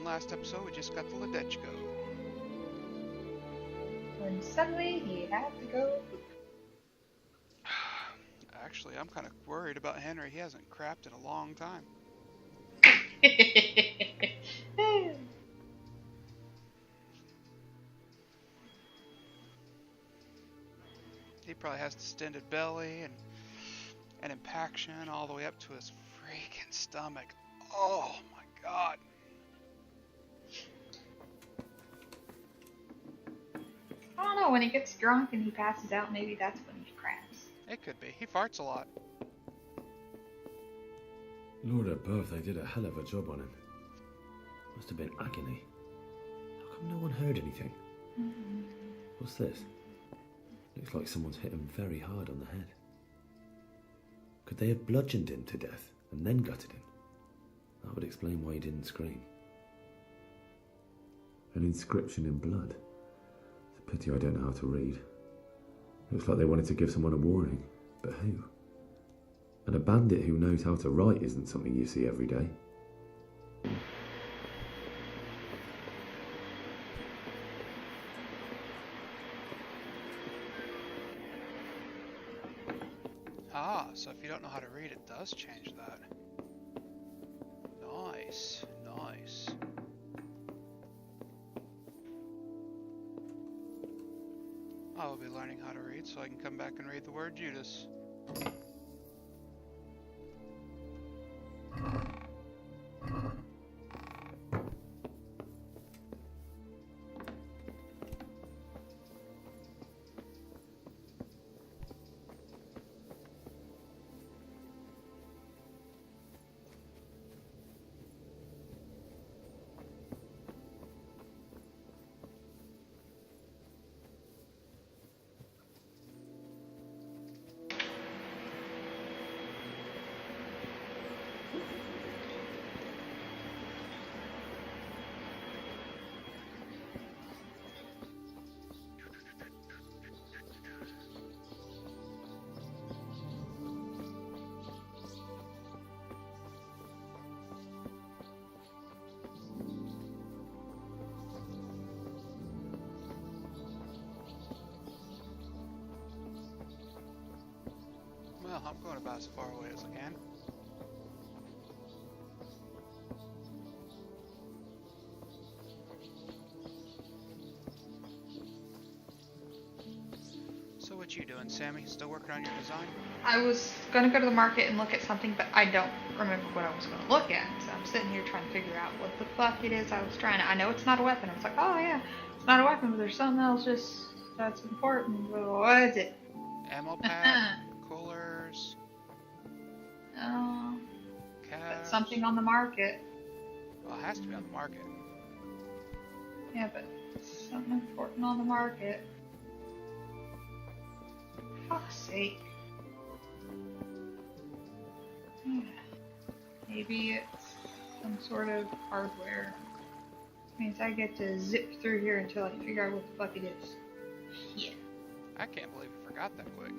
last episode, we just got the Ledechko. When suddenly he had to go. Actually, I'm kind of worried about Henry. He hasn't crapped in a long time. He probably has distended belly and an impaction all the way up to his freaking stomach. Oh my god. I don't know, when he gets drunk and he passes out, maybe that's when he craps. It could be. He farts a lot. Lord above, they did a hell of a job on him. Must have been agony. How come no one heard anything? Mm-hmm. What's this? Looks like someone's hit him very hard on the head. Could they have bludgeoned him to death and then gutted him? That would explain why he didn't scream. An inscription in blood. It's a pity I don't know how to read. Looks like they wanted to give someone a warning, but who? And a bandit who knows how to write isn't something you see every day. Ah, so if you don't know how to read, it does change that. Nice, nice. I will be learning how to read so I can come back and read the word Judas. Well, I'm going about as far away as I can. So what you doing, Sammy? Still working on your design? I was gonna go to the market and look at something, but I don't remember what I was gonna look at. So I'm sitting here trying to figure out what the fuck it is I was trying to. I know it's not a weapon. I was like, oh yeah, it's not a weapon, but there's something else just that's important. What is it? Ammo pack, coolers, That's cash. something on the market. Well, it has to be on the market. Yeah, but something important on the market. For fuck's sake. Maybe it's some sort of hardware. Means I get to zip through here until I figure out what the fuck it is. Shit. I can't believe you forgot that quick.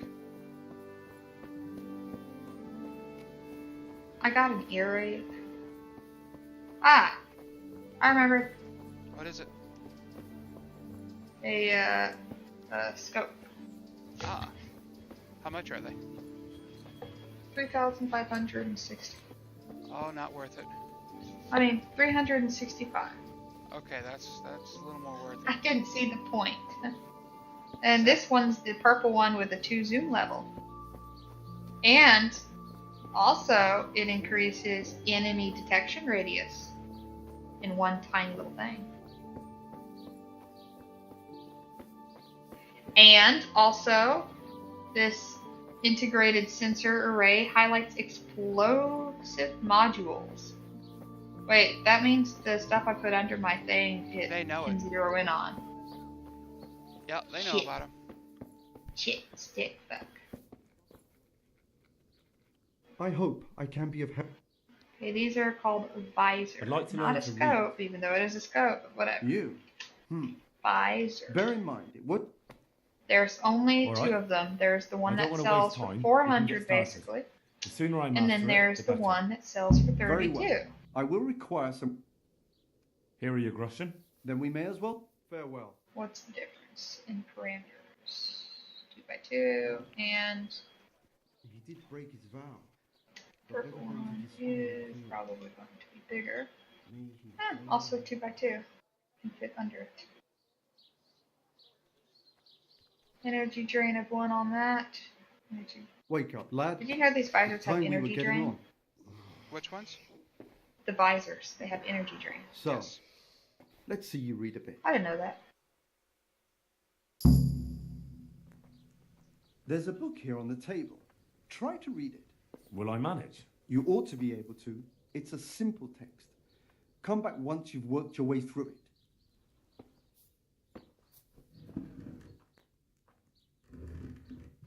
I got an earache. Ah! I remember. What is it? A scope. Ah. How much are they? 3,560. Oh, not worth it. I mean, 365. Okay, that's a little more worth I it. didn't see the point. And this one's the purple one with a 2 zoom level. And also, it increases enemy detection radius in one tiny little thing. And also, this integrated sensor array highlights explosive modules. Wait, that means the stuff I put under my thing They know can it. zero in on. Yep, they know Shit. about them. Shit, stick back. I hope I can be of help. Okay, these are called visor. I'd like to Not learn a to scope, even though it is a scope, but whatever. You. Visor. Bear in mind, what? There's only All 2 right. of them. There's the one I don't that wanna sells waste for time. We can 400 get started. basically. The sooner I master And then it, there's the better. one that sells for Very 32. well. I will require some. Here are your groschen. Then we may as well. Farewell. What's the difference in parameters? 2x2 and He did break his vow. purple one is probably going to be bigger. Also 2x2 can fit under it. Energy drain of 1 on that. Energy. Wake up, lad. Did you know these visors have Time we were energy getting drain? on. Which ones? The visors, they have energy drain. So, Yes. let's see you read a bit. I didn't know that. There's a book here on the table. Try to read it. Will I manage? You ought to be able to. It's a simple text. Come back once you've worked your way through it.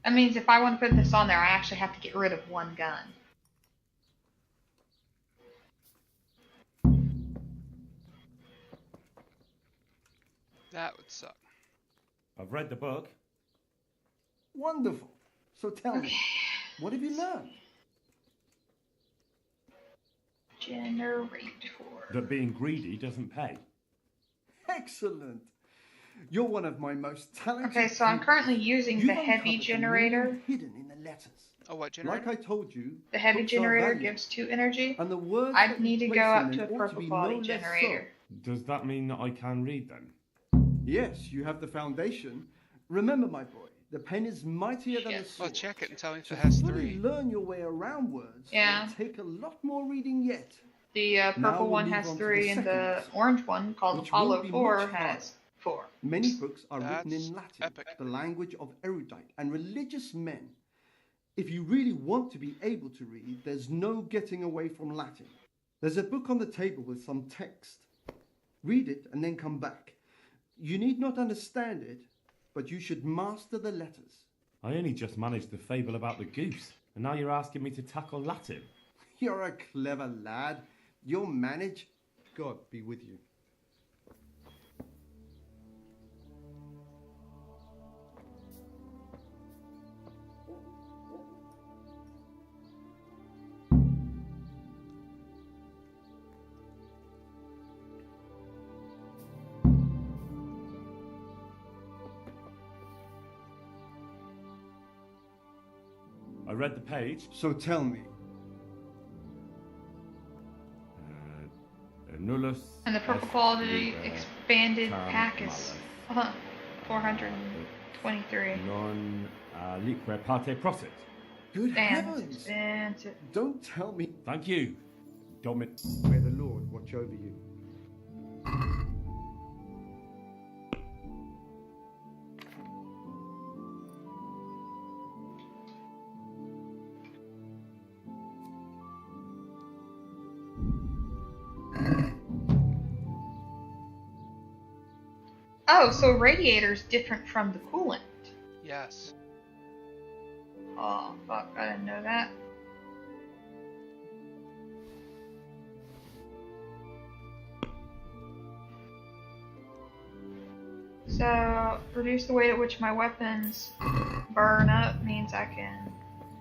That means if I want to put this on there, I actually have to get rid of 1 gun. That would suck. I've read the book. Wonderful. So tell me, what have you learned? Generator. That being greedy doesn't pay. Excellent. You're one of my most talented. Okay, so I'm people. currently using You've the heavy uncovered the generator. meaning hidden in the letters. Oh, what generator? Like I told you, The heavy books are generator valuable, gives 2 energy. and the words I'd that need to you go place in up to a them ought purple be quality no less generator. Does that mean that I can read then? so. Yes, you have the foundation. Remember, my boy, the pen is mightier than the Shit. sword. Well, check it and tell me if To it has fully 3. learn your way around words Yeah. will take a lot more reading yet. The Now purple we'll one move has on to the 3, and the second, orange one, called which won't Apollo be 4, much has 4. Many books are written That's in Latin, epic. the language of erudite and religious men. If you really want to be able to read, there's no getting away from Latin. There's a book on the table with some text. Read it and then come back. You need not understand it, but you should master the letters. I only just managed the fable about the goose, and now you're asking me to tackle Latin. You're a clever lad. You'll manage. God be with you. I read the page. So tell me, Nullus. And the purple est quality liber expanded tam pack is malus. 423. Non alique parte prosit. good Damn, it's heavens! expensive. Don't tell me. Thank you. Domit. May the Lord watch over you. Oh, so radiator's different from the coolant. Yes. Oh, fuck, I didn't know that. So, reduce the weight at which my weapons burn up means I can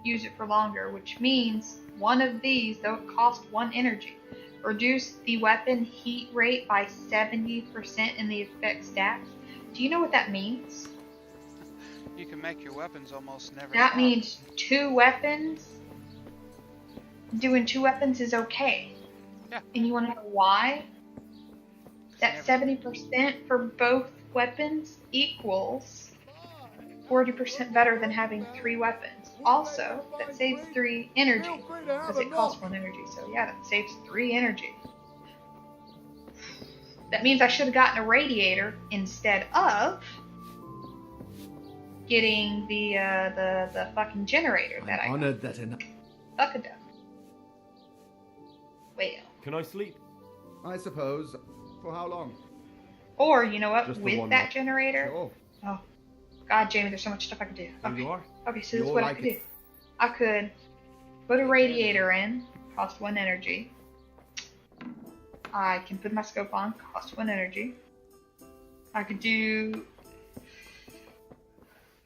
use it for longer, which means one of these don't cost 1 energy. Reduce the weapon heat rate by 70% in the effect stacks. Do you know what that means? You can make your weapons almost never That stop. means 2 weapons. Doing 2 weapons is okay. Yeah. And you want to know why? That Never. 70% for both weapons equals 40% better than having 3 weapons. Also, that saves 3 energy. Because it costs 1 energy. So yeah, that saves 3 energy. That means I should have gotten a radiator instead of getting the fucking generator that I got. Honored that enough. Fuck a duck. Well. Can I sleep? I suppose. For how long? Or, you know what, Just the with one that night. generator. Sure. Oh, God, Jamie, there's so much stuff I could do. There you Okay, are. okay, so this is You'll what I like could it. do. I could put a radiator in, cost 1 energy. I can put my scope on, cost 1 energy. I could do...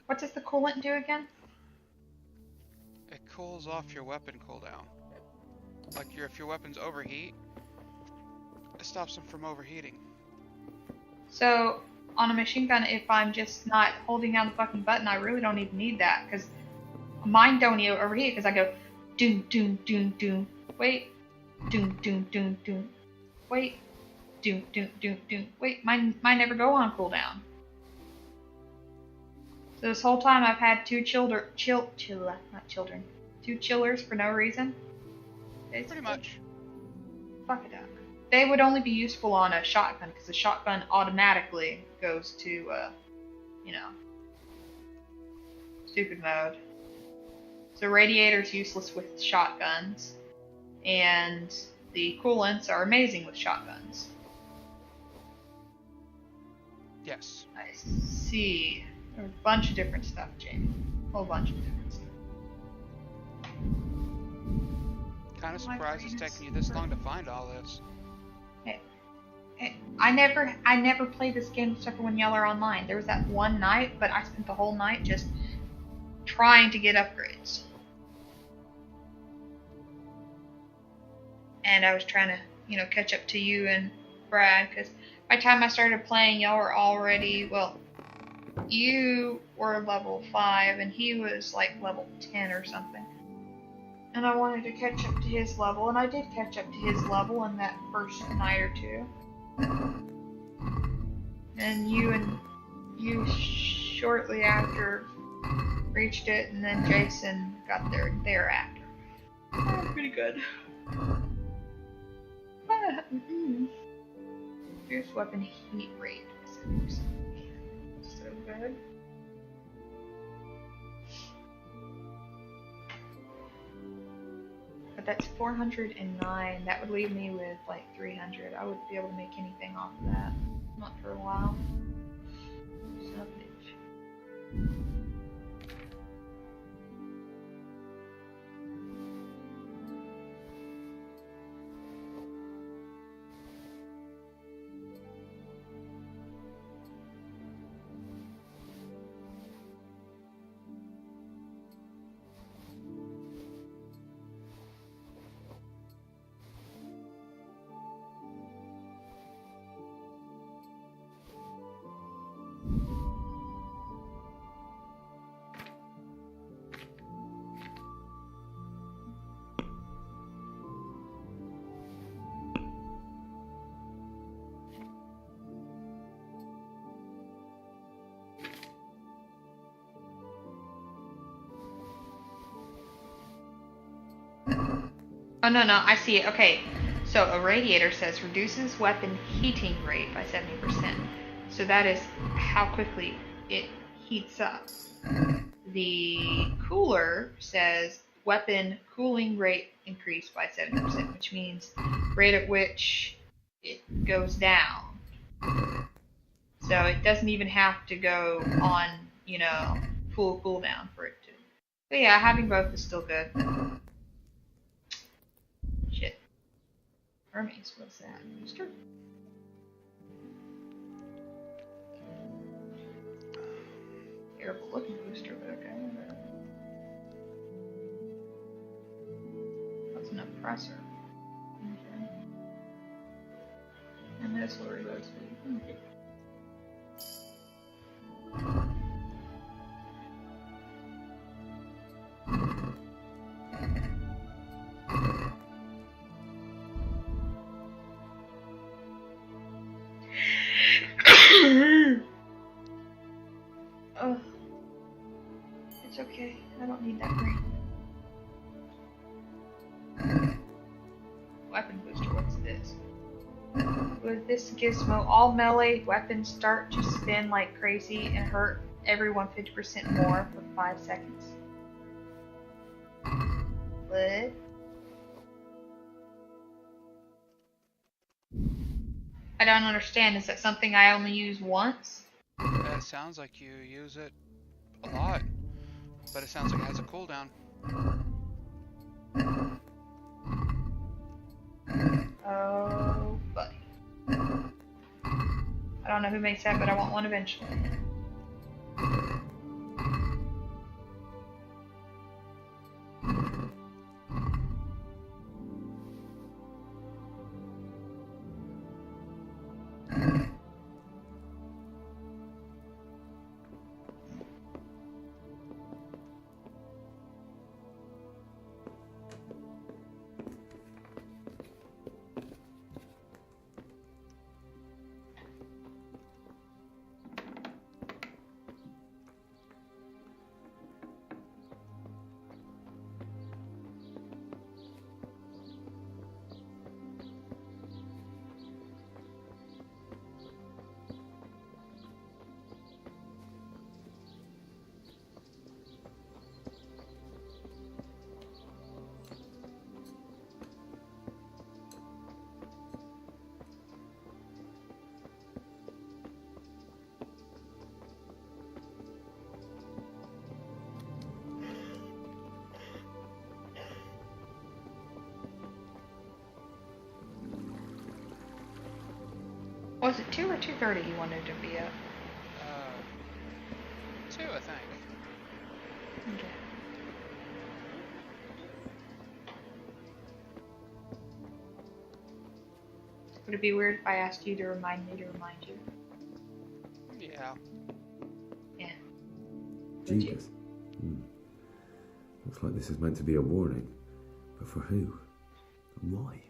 What does the coolant do again? It cools off your weapon cooldown. Like if your weapons overheat, It stops them from overheating. So, on a machine gun, if I'm just not holding down the fucking button, I really don't even need that, because mine don't even overheat, because I go doom, doom, doom, doom, wait, doom, doom, doom, doom, wait, doom, doom, doom, doom, wait, mine never go on cooldown. So this whole time I've had two chillers for no reason. Pretty much. Fuck it up. They would only be useful on a shotgun, because the shotgun automatically goes to, stupid mode. So radiator's useless with shotguns, and the coolants are amazing with shotguns. Yes. I see. There's a bunch of different stuff, Jamie. A whole bunch of different stuff. Kind of surprised it's taking you this long to find all this. I never played this game except for when y'all are online. There was that one night, but I spent the whole night just trying to get upgrades. And I was trying to, catch up to you and Brad, because by the time I started playing, y'all were already, you were level 5 and he was like level 10 or something. And I wanted to catch up to his level, and I did catch up to his level in that first night or two. And you shortly after reached it, and then Jason got there thereafter. Pretty good. Fierce weapon heat rate. So good. But that's 409. That would leave me with like 300. I wouldn't be able to make anything off of that. Not for a while. So, oh, no, I see it. Okay, so a radiator says reduces weapon heating rate by 70%. So that is how quickly it heats up. The cooler says weapon cooling rate increased by 70%, which means rate at which it goes down. So it doesn't even have to go on, full cooldown for it to. But yeah, having both is still good. Shit. Hermes, what's that? Booster? Terrible looking booster, but okay. That's an oppressor. Okay. And this will reload speed. Okay. Oh, it's okay. I don't need that brain. Weapon booster, what's this? With this gizmo, all melee weapons start to spin like crazy and hurt everyone 50% more for 5 seconds. What? I don't understand. Is that something I only use once? It sounds like you use it a lot, but it sounds like it has a cooldown. Oh, buddy. I don't know who makes that, but I want one eventually. Was it 2 or 2:30 you wanted to be up? 2, I think. Okay. Would it be weird if I asked you to remind me to remind you? Yeah. Yeah. Would you? Jesus. Looks like this is meant to be a warning. But for who? And why?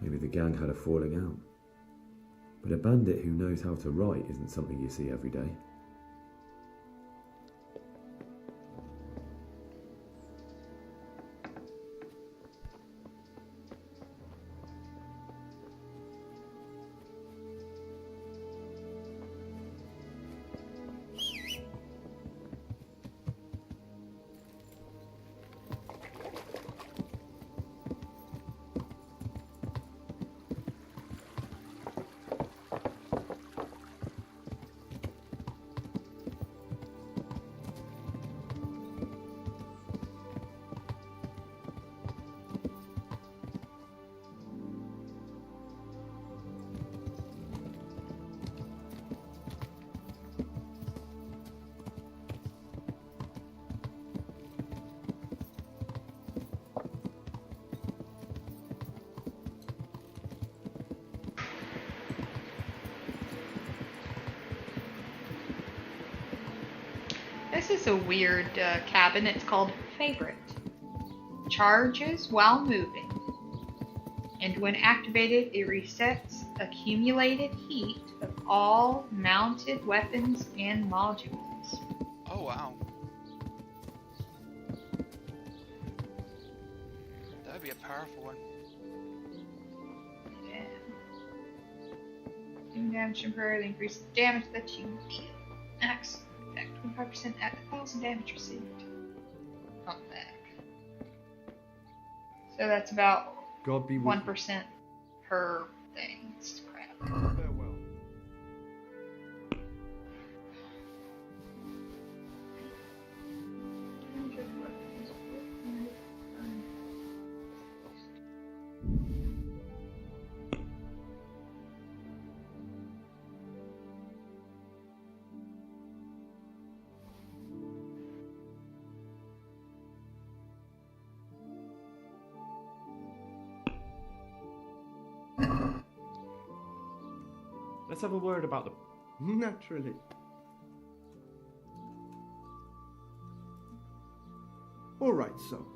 Maybe the gang had a falling out. But a bandit who knows how to write isn't something you see every day. This is a weird cabin. It's called Favorite. Charges while moving. And when activated, it resets accumulated heat of all mounted weapons and modules. Oh, wow. That'd be a powerful one. Yeah. Doing damage temporarily increases the damage that you deal. Max effect 25% at 1,000 damage received. Pump back. So that's about God be with you. 1% per thing. It's crap. Farewell. Let's have a word about the... Naturally. All right, so.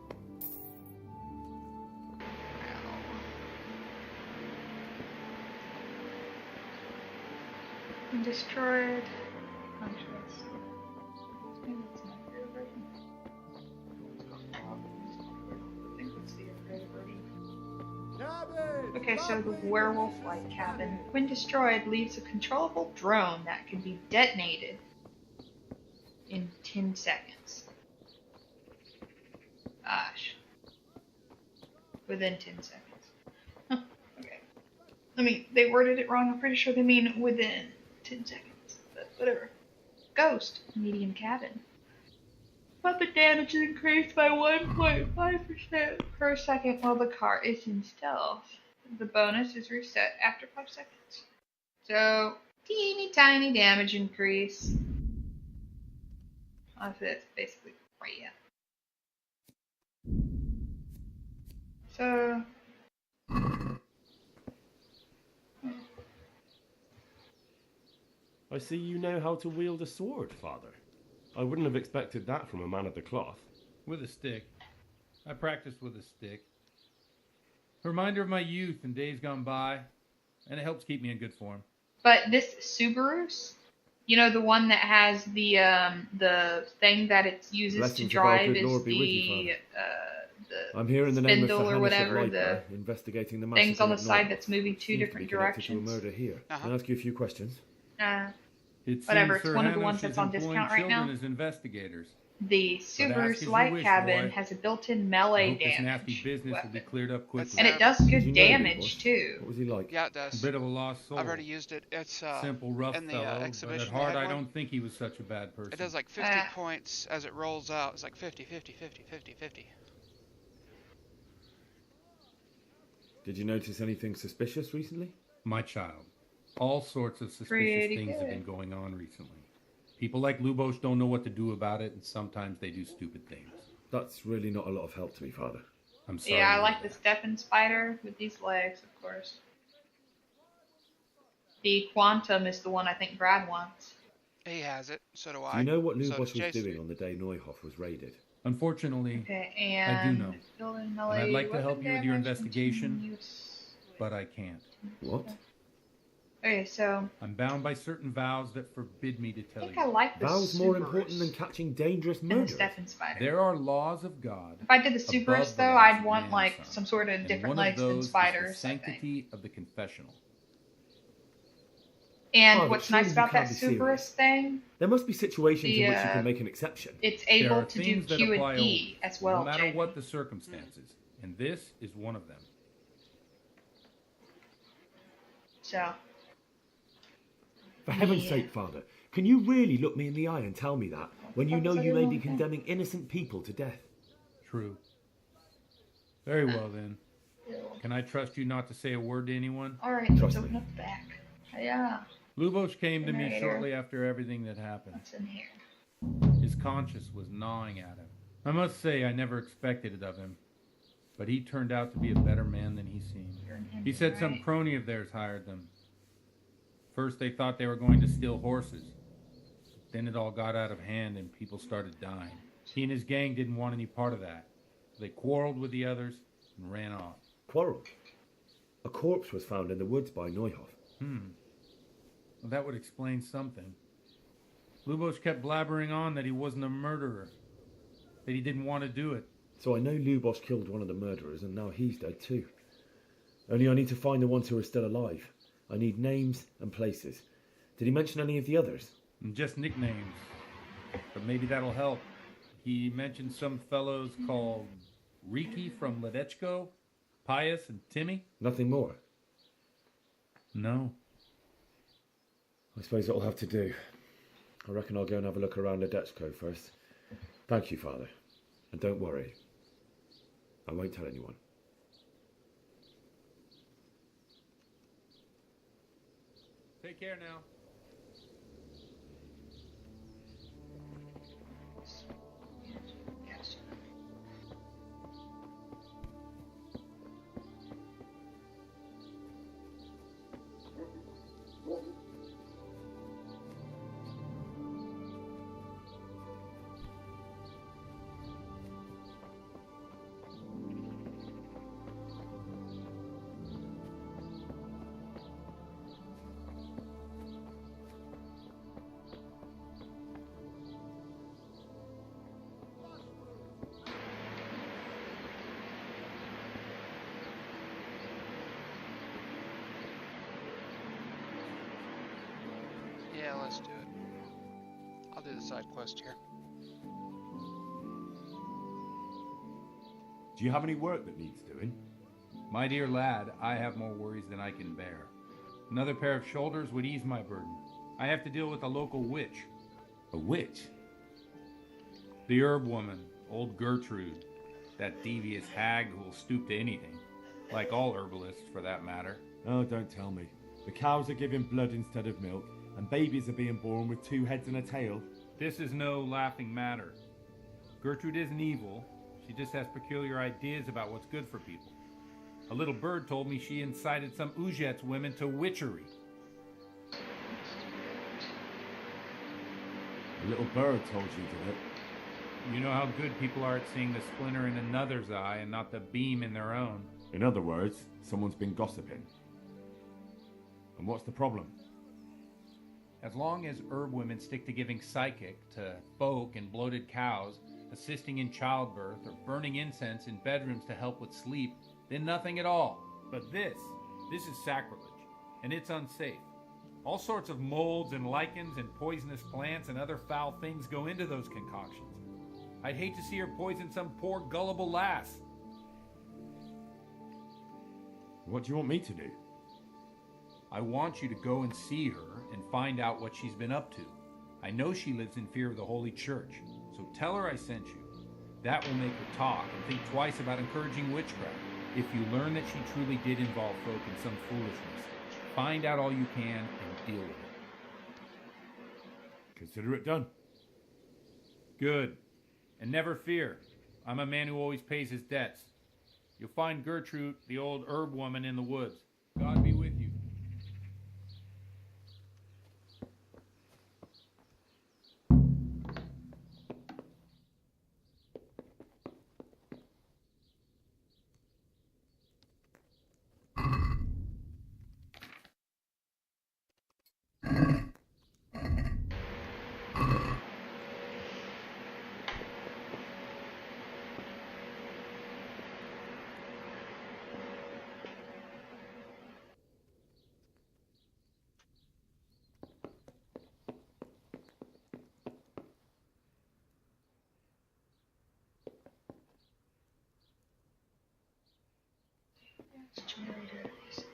Destroyed. Contrast. Maybe it's not the version. I think it's the upgraded version. Okay, so the werewolf-like cabin, when destroyed, leaves a controllable drone that can be detonated in 10 seconds. Gosh. Within 10 seconds. Huh, okay. I mean, they worded it wrong. I'm pretty sure they mean within 10 seconds. But whatever. Ghost, medium cabin. Weapon damage is increased by 1.5% per second while the car is in stealth. The bonus is reset after 5 seconds. So, teeny tiny damage increase. Honestly, that's basically right, yeah. So, I see you know how to wield a sword, Father. I wouldn't have expected that from a man of the cloth. With a stick. I practiced with a stick. A reminder of my youth and days gone by, and it helps keep me in good form. but this Subaru's, you know, the one that has the thing that it uses Blessings to of our drive good is Lord be with you, the I'm here in the name of spindle or Fahanis whatever, of the Wiper, investigating the things on the massacre at side North. that's moving two Seems to different be connected to a directions. murder here. Uh-huh. Can I ask you a few questions? It Whatever, seems it's Sir one of the Hanush ones that's is on employing discount right now. children as investigators. The ask Subaru's as you light wish, cabin boy. has a built-in I melee hope this damage nasty business will be weapon. cleared up quickly. And it does Did good you know him, damage boss? too. What was he like? Yeah, it does. A bit of a lost soul. I've already used it. It's Simple, rough in the fellow, but at exhibition. heart they I had one. don't think he was such a bad person. It does like 50 Ah. points as it rolls out. It's like 50, 50, 50, 50, 50. Did you notice anything suspicious recently? My child, all sorts of suspicious Pretty things have good. been going on recently. People like Lubos don't know what to do about it, and sometimes they do stupid things. That's really not a lot of help to me, Father. I'm sorry. Yeah, I to like hear the that. stepping spider with these legs, of course. The quantum is the one I think Brad wants. He has it. So do Do I. you know what So Lubos does was Jason. doing on the day Neuhoff was raided? Unfortunately, Okay, I do and know. building And melee I'd like to help weapon you with your damage investigation, continues. but I can't. What? Okay, so I'm bound by certain vows that forbid me to I tell think you. I like the Vows more Subarus important than catching dangerous and the murderers? stepping spider. There are laws of God. If I did the above Subarus the though, laws I'd of want man's like son. some sort of And different one of legs than those spiders. is the I think. sanctity of the confessional. And Father, what's surely nice you about can't that be Subarus serious. thing, There must be situations in which you The, can make an exception. it's There able are to do things that Q apply and E always, as well. no matter Jamie. what the circumstances, and this is one of them. So For heaven's Yeah. sake, Father, can you really look me in the eye and tell me that when you fuck know was I you may doing be with that? condemning innocent people to death? True. Very well then. Can I trust you not to say a word to anyone? all right, let's Trust open me. up the back. Yeah, Lubos came to me Generator. shortly after everything that happened. what's in here? His conscience was gnawing at him. I must say I never expected it of him, but he turned out to be a better man than he seemed. You're an He Indian, said some right? crony of theirs hired them. First they thought they were going to steal horses. Then it all got out of hand and people started dying. He and his gang didn't want any part of that. They quarreled with the others and ran off. Quarrel. A corpse was found in the woods by Neuhoff. Well, that would explain something. Lubos kept blabbering on that he wasn't a murderer, that he didn't want to do it. So I know Lubos killed one of the murderers and now he's dead too. Only I need to find the ones who are still alive. I need names and places. Did he mention any of the others? And just nicknames. But maybe that'll help. He mentioned some fellows called Riki from Ledechko, Pius, and Timmy. Nothing more. No. I suppose it'll have to do. I reckon I'll go and have a look around Ledechko first. Thank you, Father. And don't worry. I won't tell anyone. Take care now. Yes. Yeah, let's do it. I'll do the side quest here. Do you have any work that needs doing? My dear lad, I have more worries than I can bear. Another pair of shoulders would ease my burden. I have to deal with a local witch. A witch? The herb woman, old Gertrude. That devious hag who will stoop to anything. Like all herbalists, for that matter. Oh, don't tell me. The cows are giving blood instead of milk, and babies are being born with 2 heads and a tail. This is no laughing matter. Gertrude isn't evil. She just has peculiar ideas about what's good for people. A little bird told me she incited some Ujet's women to witchery. A little bird told you, did it? You know how good people are at seeing the splinter in another's eye and not the beam in their own. In other words, someone's been gossiping. And what's the problem? As long as herb women stick to giving psychic to folk and bloated cows, assisting in childbirth, or burning incense in bedrooms to help with sleep, then nothing at all. But this is sacrilege, and it's unsafe. All sorts of molds and lichens and poisonous plants and other foul things go into those concoctions. I'd hate to see her poison some poor gullible lass. What do you want me to do? I want you to go and see her and find out what she's been up to. I know she lives in fear of the Holy Church, so tell her I sent you. That will make her talk and think twice about encouraging witchcraft, if you learn that she truly did involve folk in some foolishness. find out all you can and deal with it. Consider it done. Good. And never fear. I'm a man who always pays his debts. You'll find Gertrude, the old herb woman, in the woods. God be with you. Generators.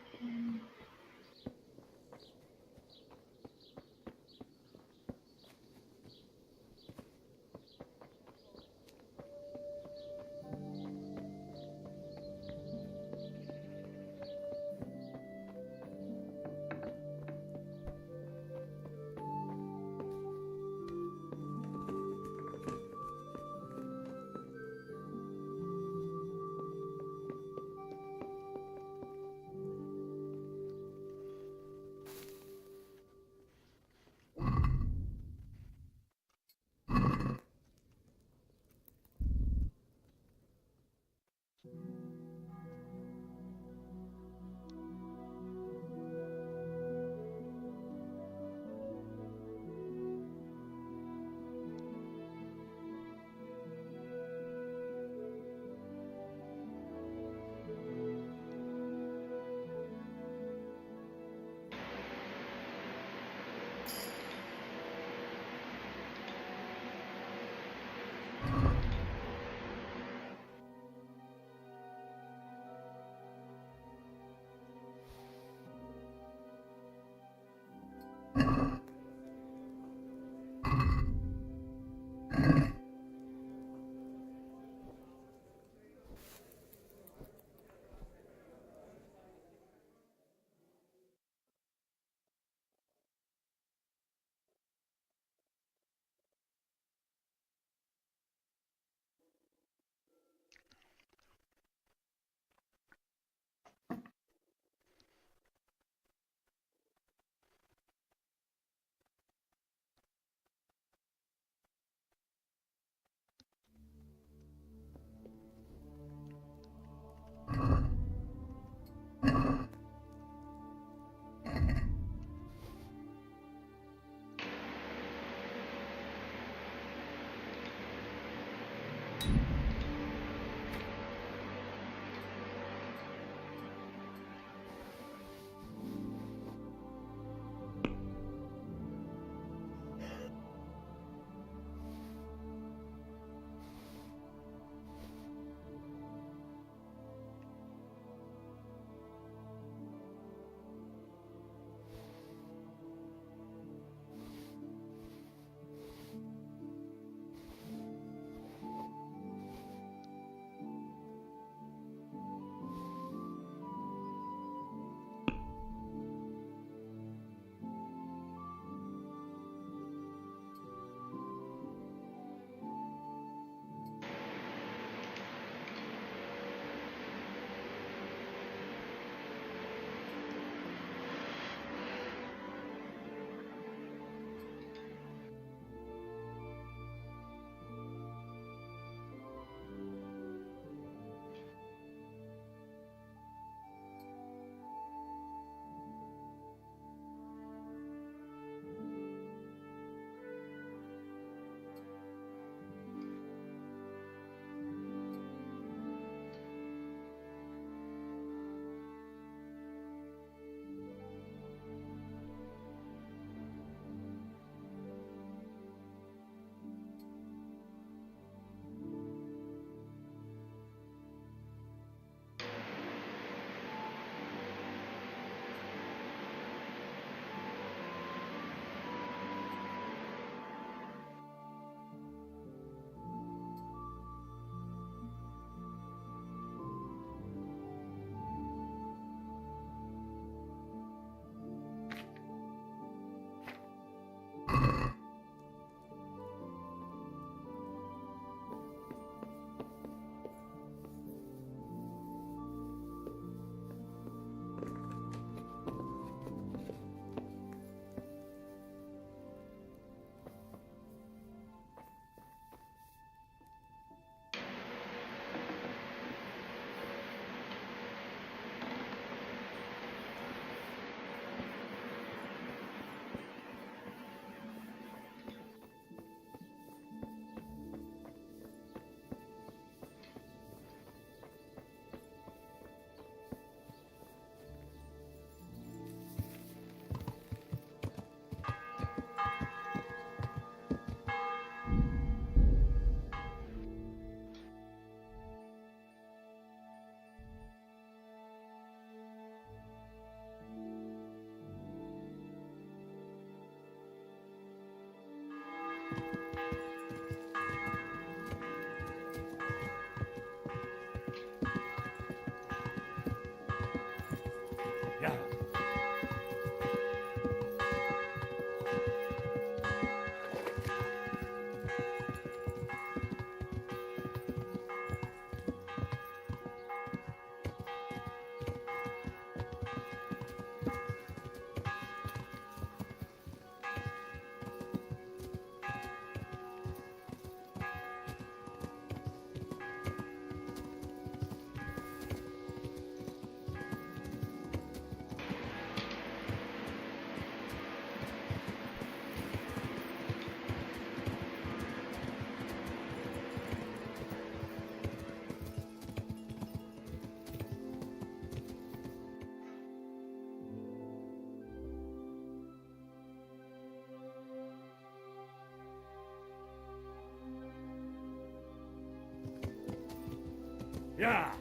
Yeah.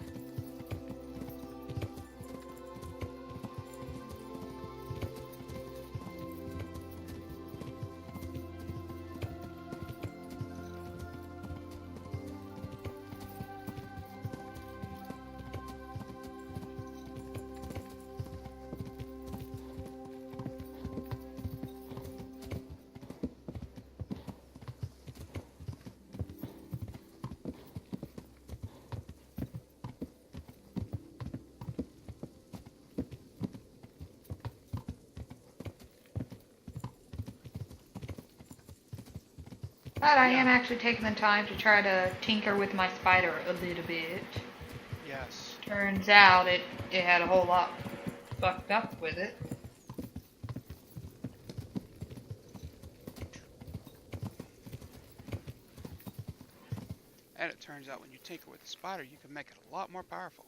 But I am actually taking the time to try to tinker with my spider a little bit. Yes. Turns out it had a whole lot fucked up with it. And it turns out when you tinker with the spider, you can make it a lot more powerful.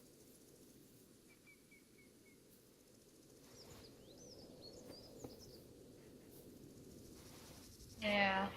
Yeah.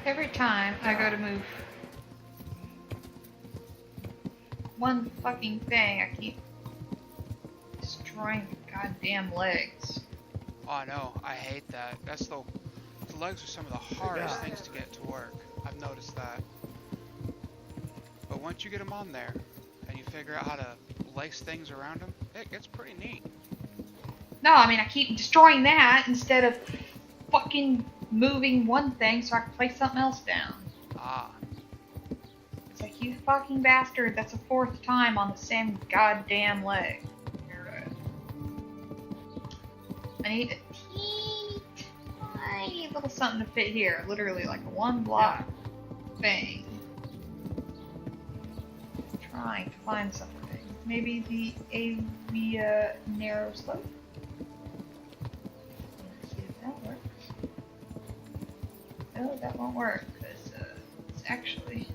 Every time I go to move one fucking thing, I keep destroying the goddamn legs. Oh, I know. I hate that. The legs are some of the hardest things to get to work. I've noticed that. But once you get them on there, and you figure out how to lace things around them, it gets pretty neat. No, I mean, I keep destroying that instead of fucking moving one thing so I can place something else down. Ah. It's like, you fucking bastard, that's the 4th time on the same goddamn leg. I need a teeny tiny little something to fit here. Literally like a 1 block thing. I'm trying to find something. Maybe the Avia narrow slope? Let's see if that works. No, that won't work, because it's actually...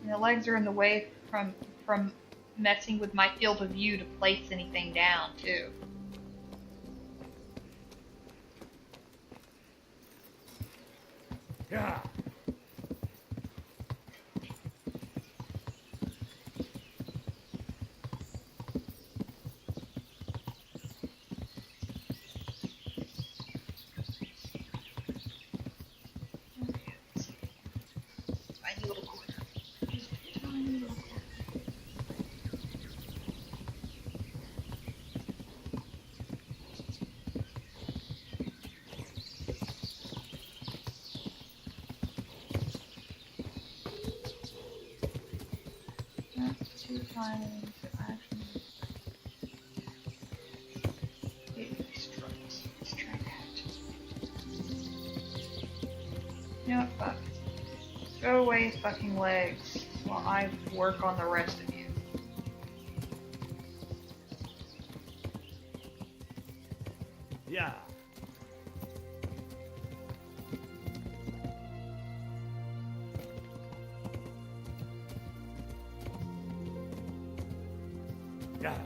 And the legs are in the way from messing with my field of view to place anything down, too. Yeah. Tiny little corner. Just a tiny little corner. Not too tiny to actually let's try that. You know what, fuck. Go away, fucking legs, while I work on the rest of you. Yeah. Yeah.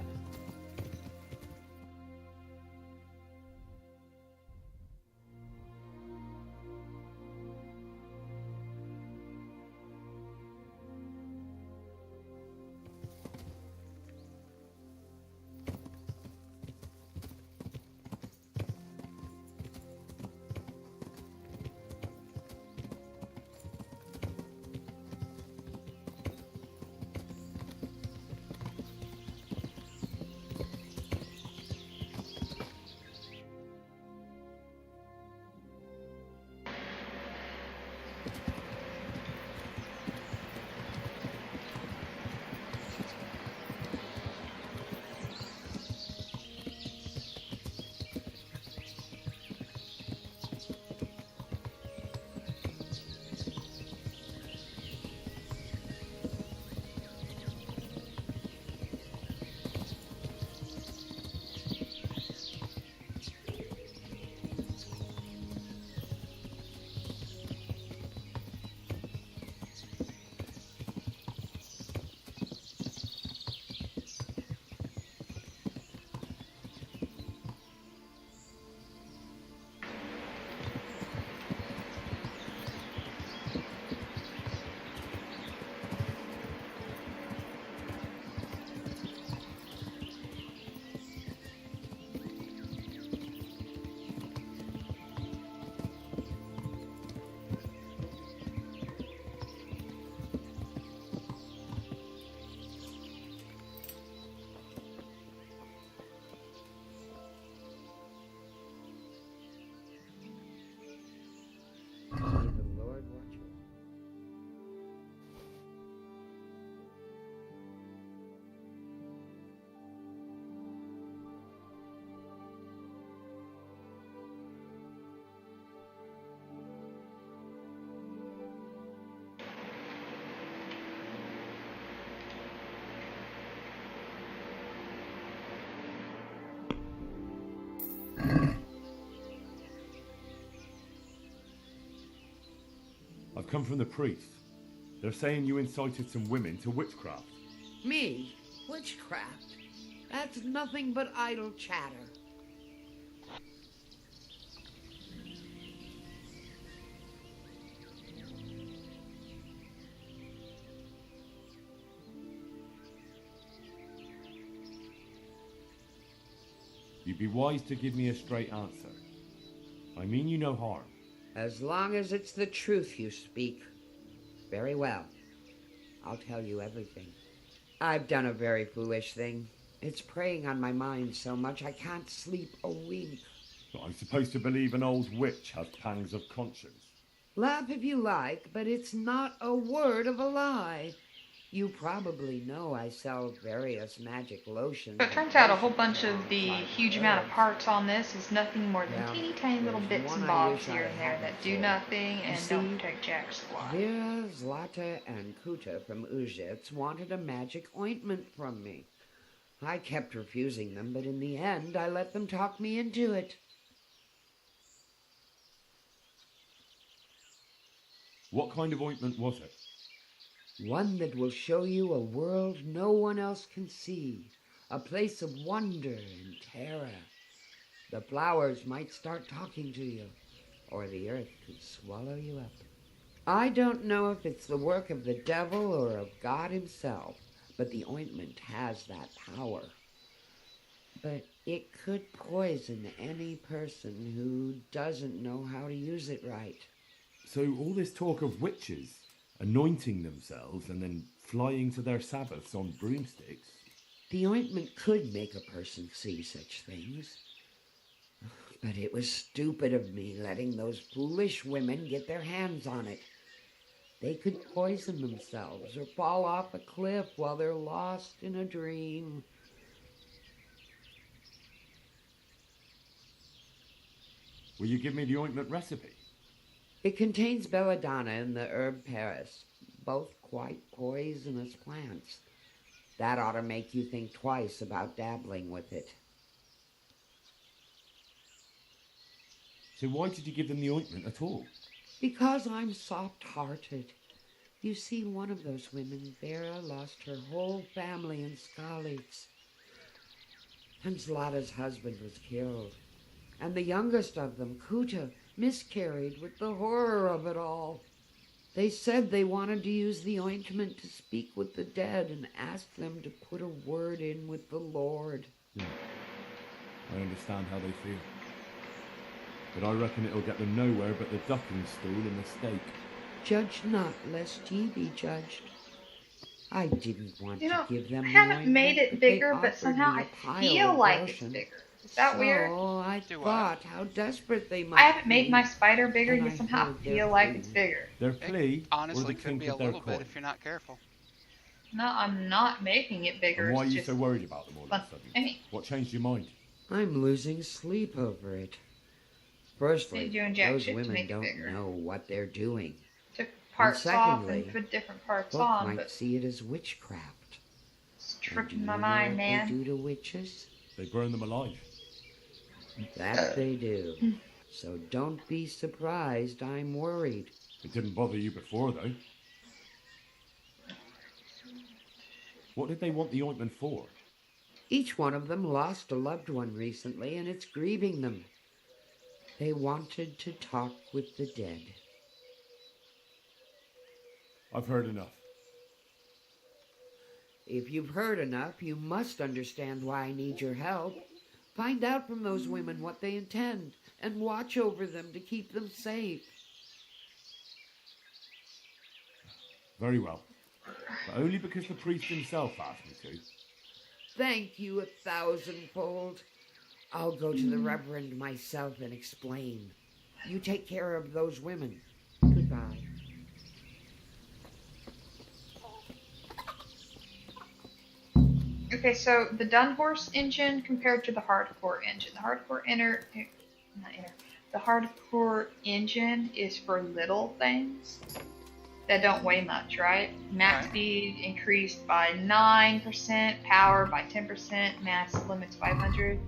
I've come from the priest. They're saying you incited some women to witchcraft. Me? Witchcraft? That's nothing but idle chatter. be wise to give me a straight answer. I mean you no harm. As long as it's the truth you speak. Very well. I'll tell you everything. I've done a very foolish thing. It's preying on my mind so much I can't sleep a wink. But I'm supposed to believe an old witch has pangs of conscience. Laugh if you like, but it's not a word of a lie. You probably know I sell various magic lotions. But it turns out a whole bunch of the huge amount of parts on this is nothing more than teeny tiny little bits and bobs here and there that do nothing and don't protect jack squat. Vera, Zlata, and Kuta from Uzhitz wanted a magic ointment from me. I kept refusing them, but in the end I let them talk me into it. What kind of ointment was it? One that will show you a world no one else can see, a place of wonder and terror. The flowers might start talking to you, or the earth could swallow you up. I don't know if it's the work of the devil or of God himself, but the ointment has that power. But it could poison any person who doesn't know how to use it right. So all this talk of witches anointing themselves and then flying to their sabbaths on broomsticks. The ointment could make a person see such things. But it was stupid of me letting those foolish women get their hands on it. They could poison themselves or fall off a cliff while they're lost in a dream. Will you give me the ointment recipe? It contains belladonna and the herb Paris, both quite poisonous plants. That ought to make you think twice about dabbling with it. So why did you give them the ointment at all? Because I'm soft-hearted. You see, one of those women, Vera, lost her whole family in Skalitz. And Zlata's husband was killed. And the youngest of them, Kuta, miscarried with the horror of it all. They said they wanted to use the ointment to speak with the dead and ask them to put a word in with the Lord. I understand how they feel. But I reckon it'll get them nowhere but the ducking stool and the stake. Judge not, lest ye be judged. I didn't want to give them I the haven't ointment, made it they bigger, but offered somehow me I a pile feel of like it's lotion. bigger. Is that weird? So I thought how desperate they might I haven't made be. my spider bigger, And yet I somehow heard I their feel like plea. it's bigger. Their plea Honestly, or the could be tink a of their little bit coin? if you're not careful. No, I'm not making it bigger. And why are it's you just so worried about them all of a sudden? funny. What changed your mind? I'm losing sleep over it. Firstly, Ain't doing jack those shit to women make it don't bigger. know what they're doing. Took parts off secondly, and put different parts Folk on, might but see it as witchcraft. it's And do tripping you my know mind, what man. they do to witches? They burn them alive. That they do. So don't be surprised I'm worried. It didn't bother you before, though. What did they want the ointment for? Each one of them lost a loved one recently, and it's grieving them. They wanted to talk with the dead. I've heard enough. If you've heard enough, you must understand why I need your help. Find out from those women what they intend, and watch over them to keep them safe. Very well. But only because the priest himself asked me to. Thank you 1,000-fold. I'll go to the Reverend myself and explain. You take care of those women. Goodbye. Okay, so the Dunhorse engine compared to the hardcore engine. The hardcore engine is for little things that don't weigh much, right? Max Right. speed increased by 9%, power by 10%, mass limits 500.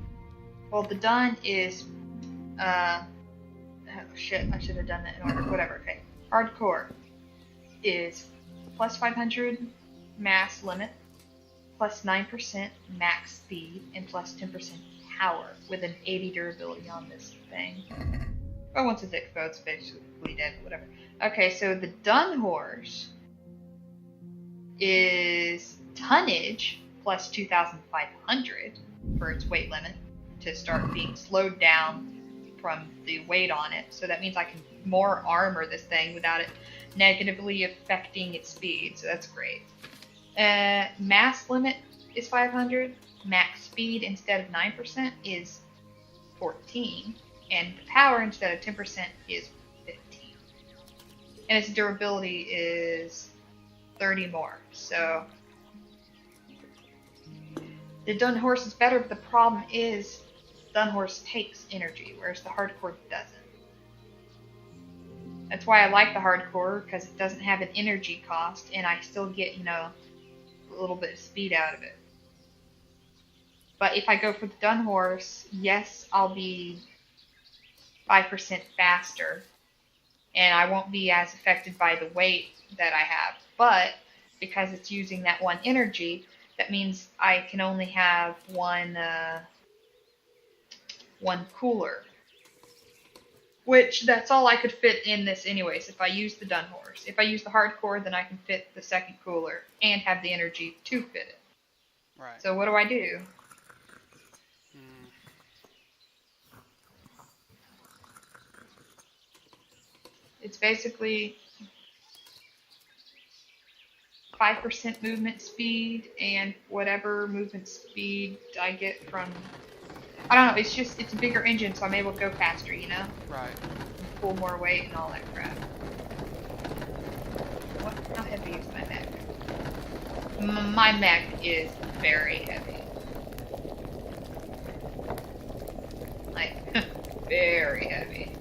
Well, the Dun is, oh shit, I should have done that in order. Whatever, okay. Hardcore is plus 500 mass limit, plus 9% max speed, and plus 10% power with an 80 durability on this thing. But once it's exposed, it's basically dead, whatever. Okay, so the Dunhorse is tonnage plus 2,500 for its weight limit. to start being slowed down from the weight on it. So that means I can more armor this thing without it negatively affecting its speed. So that's great. Mass limit is 500. Max speed instead of 9% is 14. And the power instead of 10% is 15. And its durability is 30 more. So the Dun Horse is better, but the problem is Dun Horse takes energy, whereas the Hardcore doesn't. That's why I like the Hardcore, because it doesn't have an energy cost, and I still get, a little bit of speed out of it. But if I go for the Dun Horse, yes, I'll be 5% faster, and I won't be as affected by the weight that I have. But because it's using that one energy, that means I can only have one cooler. Which, that's all I could fit in this anyways, if I use the Dun Horse. If I use the Hardcore, then I can fit the second cooler and have the energy to fit it. Right. So what do I do? It's basically 5% movement speed and whatever movement speed I get from... I don't know, it's a bigger engine, so I'm able to go faster, Right. Pull more weight and all that crap. How heavy is my mech? My mech is very heavy. Like, very heavy.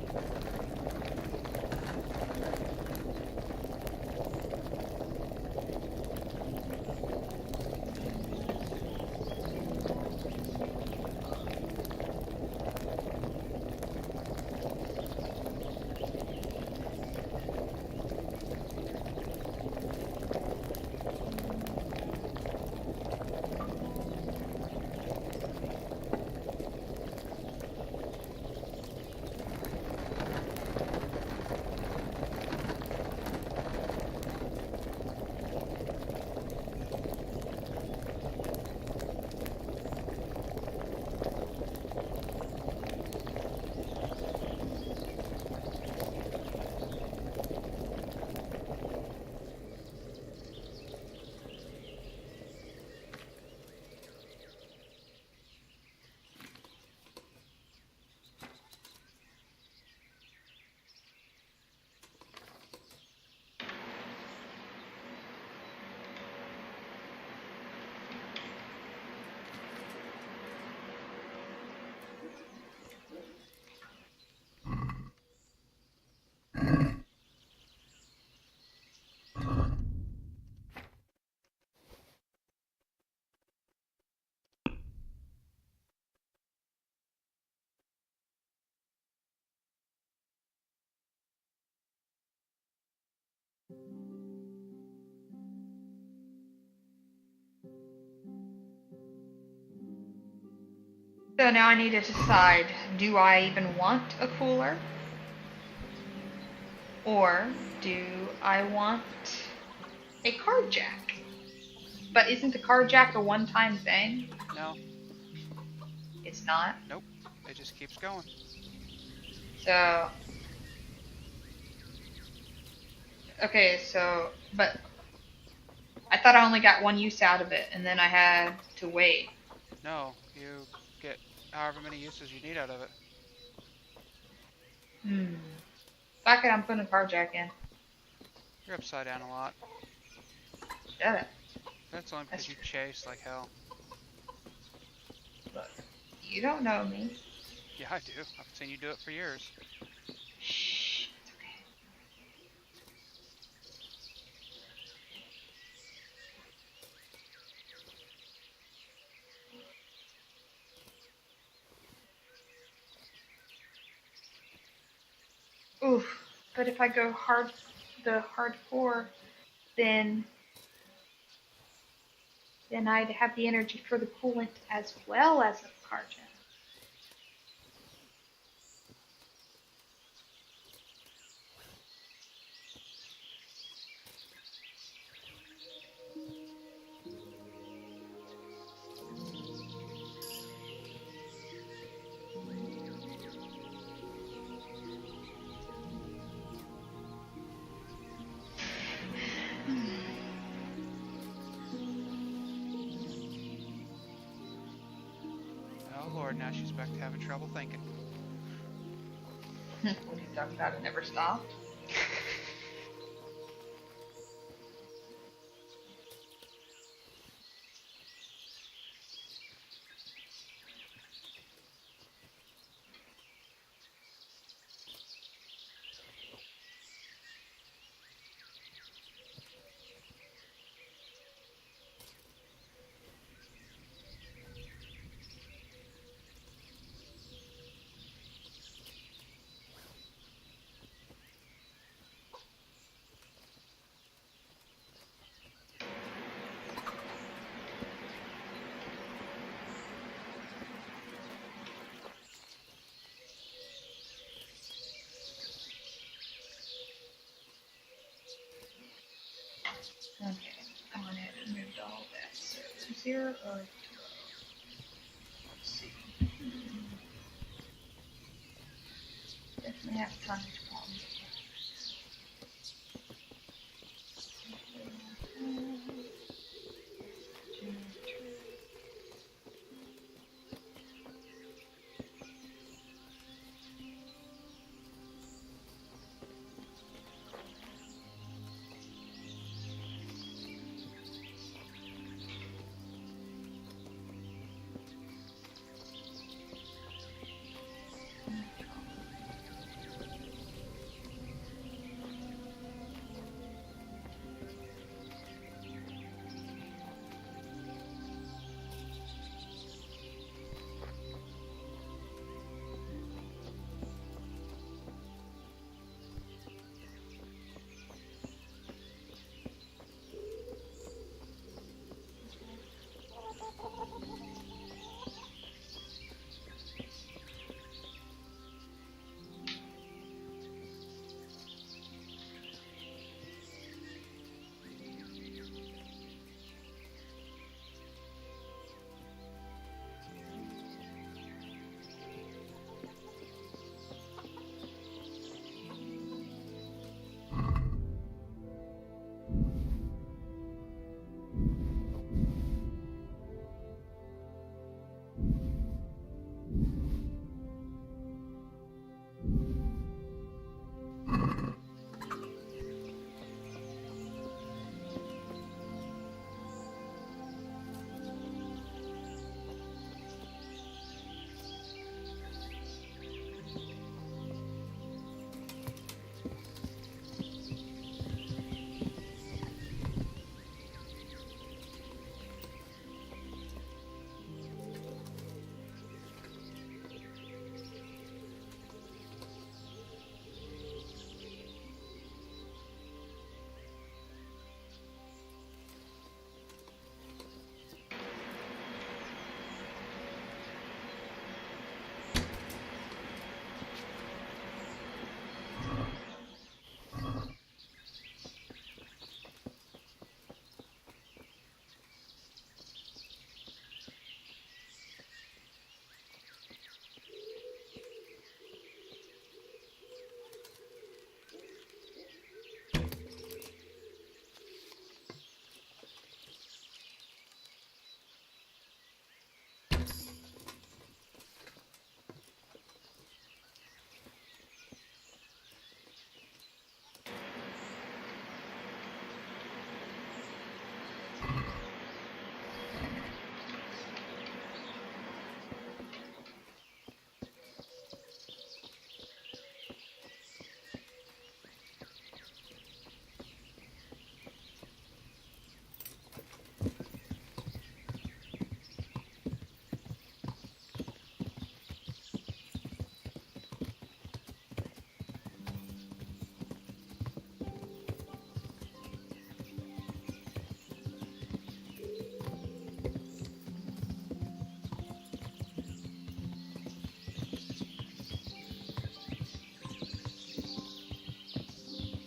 So now I need to decide, do I even want a cooler? Or do I want a card jack? But isn't the card jack a one-time thing? No. It's not? Nope. It just keeps going. So... Okay, so... But... I thought I only got one use out of it, and then I had to wait. No, you get however many uses you need out of it. Fuck it, I'm putting a card jack in. You're upside down a lot. Shut up. That's only because you chase like hell. Look, you don't know me. Yeah, I do. I've seen you do it for years. Shh, it's okay. Oof, but if I go the hardcore, then I'd have the energy for the coolant as well as the card jack. sword, now she's back to having trouble thinking. What are you talking about? It never stopped. Okay, I went ahead and moved all that. So 0 or 0. Let's see. Definitely have tonnage problems.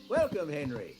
Welcome, Henry.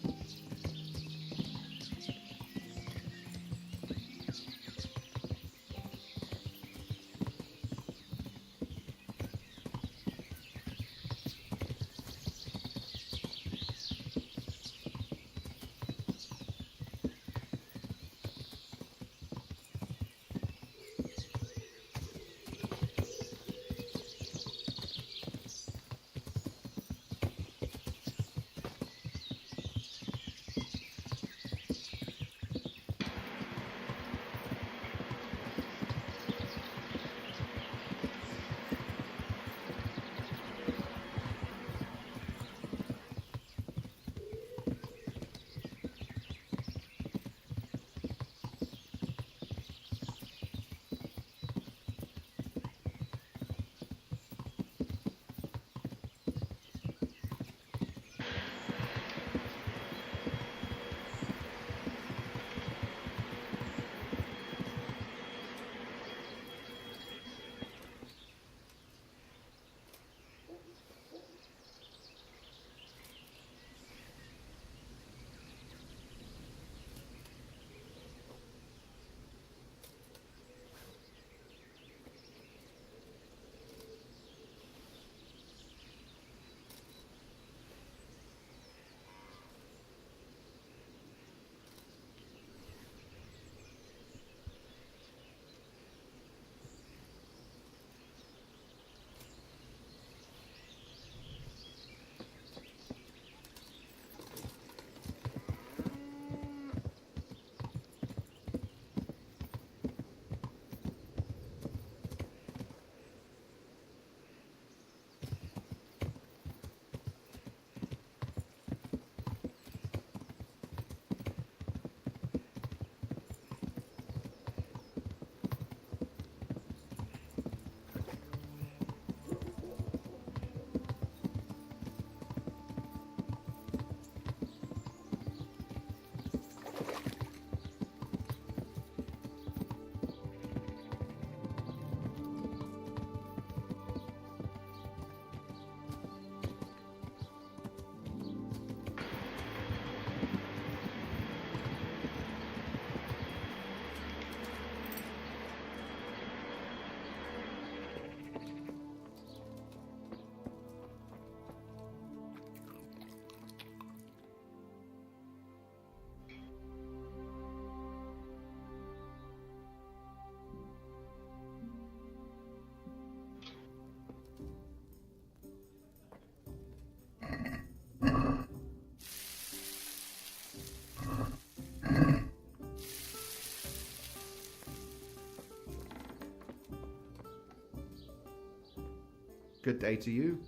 Good day to you.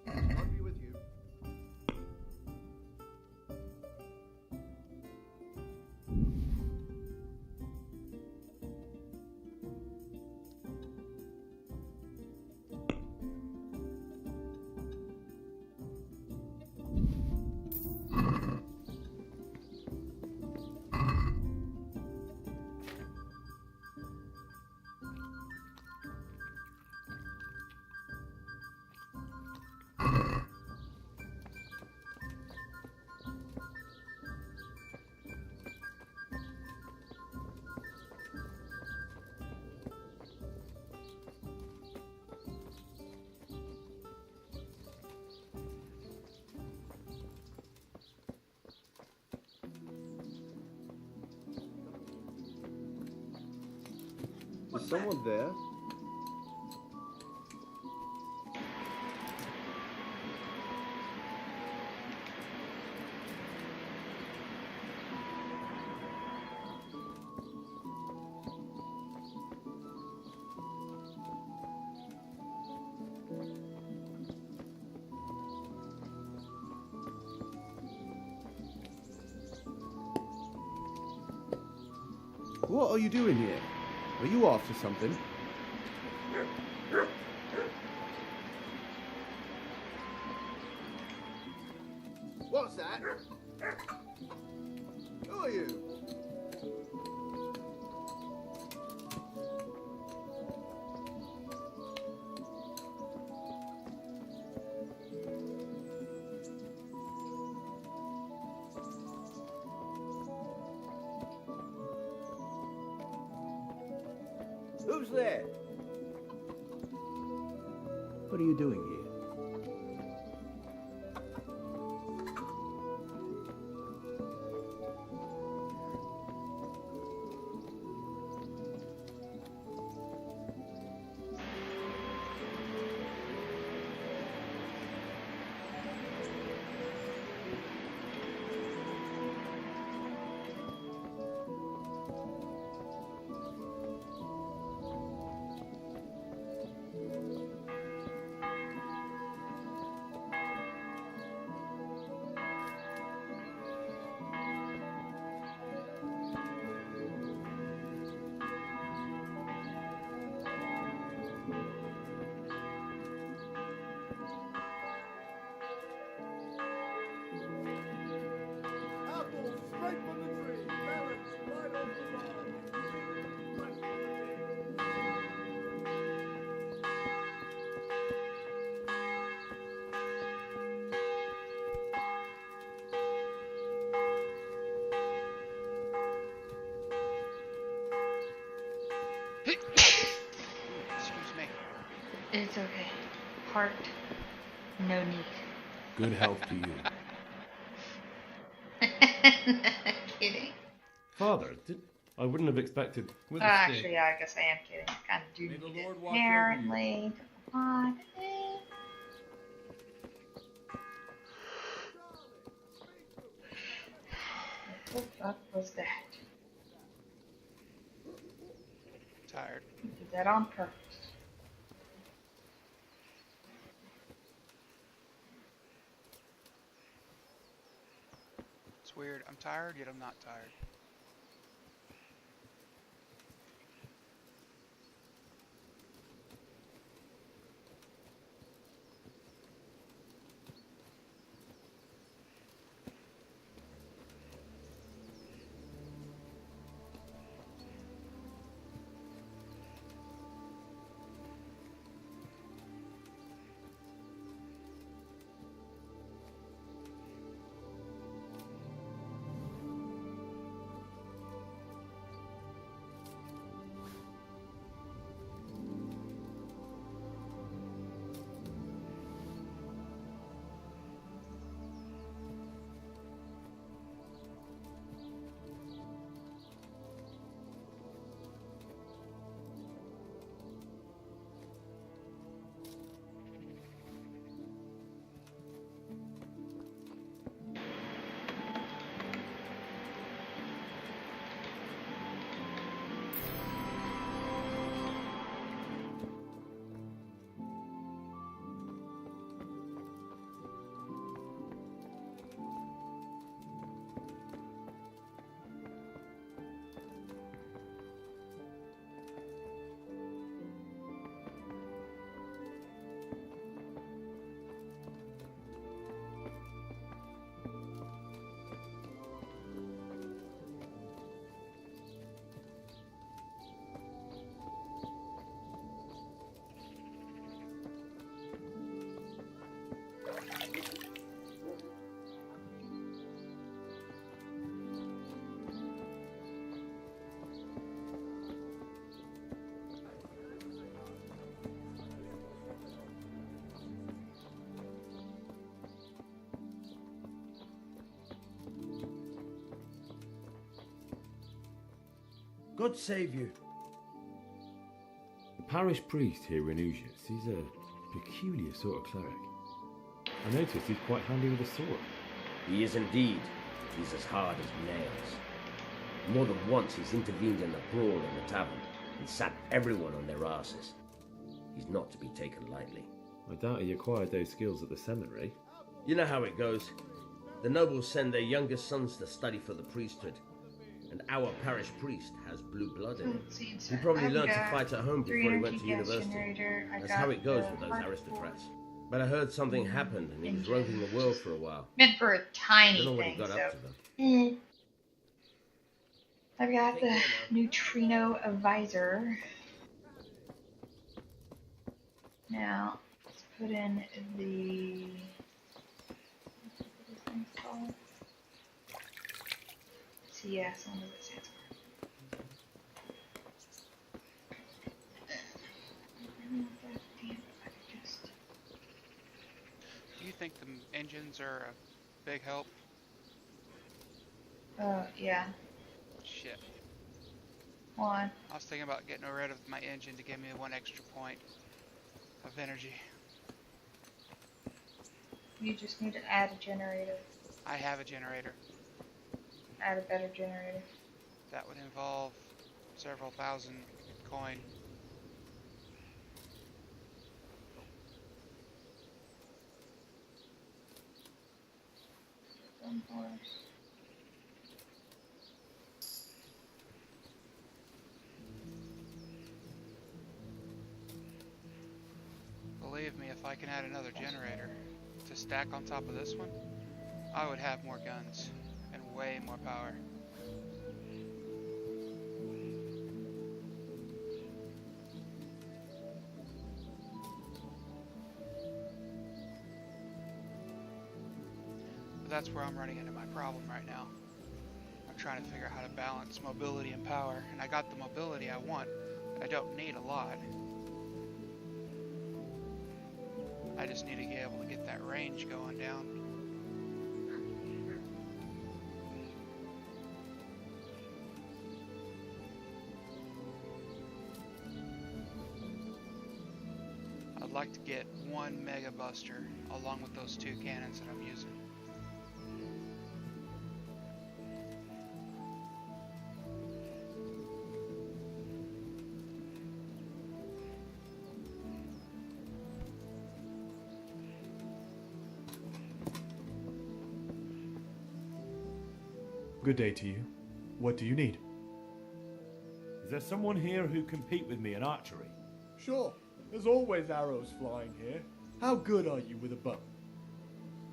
I'll be with you. Is someone there? What are you doing here? Are you after something? What's that? Who are you? Who's there? What are you doing here? Straight from the tree, carrots right off the vine. Right from the tree. Excuse me. It's okay. Heart, no need. Good health to you. Kidding. Father, I wouldn't have expected. With a Actually, stick. yeah, I guess I am kidding. Kind of do May the need it. Lord watch over you. Apparently. Come on. What the fuck was that? Tired. Did that on purpose. It's weird. I'm tired, yet I'm not tired. God save you. The parish priest here in Ujias, he's a peculiar sort of cleric. I noticed he's quite handy with a sword. He is indeed. He's as hard as nails. More than once he's intervened in the brawl in the tavern and sat everyone on their asses. He's not to be taken lightly. I doubt he acquired those skills at the seminary. You know how it goes. The nobles send their youngest sons to study for the priesthood, and our parish priest has blue blood in him. He probably learned to fight at home before he went to university. That's how it goes with those aristocrats. But I heard something happened and he was roving the world for a while. Meant for a tiny I don't know what he thing, got so. up to though. I've got the neutrino visor. Now, let's put in the... what this thing's called? CS, what does it stand for? Do you think the engines are a big help? Yeah. Shit. Why? I was thinking about getting rid of my engine to give me 1 extra point of energy. You just need to add a generator. I have a generator. Add a better generator. That would involve several thousand coin. Some horse. Believe me, if I can add another generator to stack on top of this one, I would have more guns and way more power. But that's where I'm running into my problem right now. I'm trying to figure out how to balance mobility and power, and I got the mobility I want. I don't need a lot. I just need to be able to get that range going down. I'd like to get 1 Mega Buster along with those 2 cannons that I'm using. Good day to you. What do you need? Is there someone here who compete with me in archery? Sure. There's always arrows flying here. How good are you with a bow?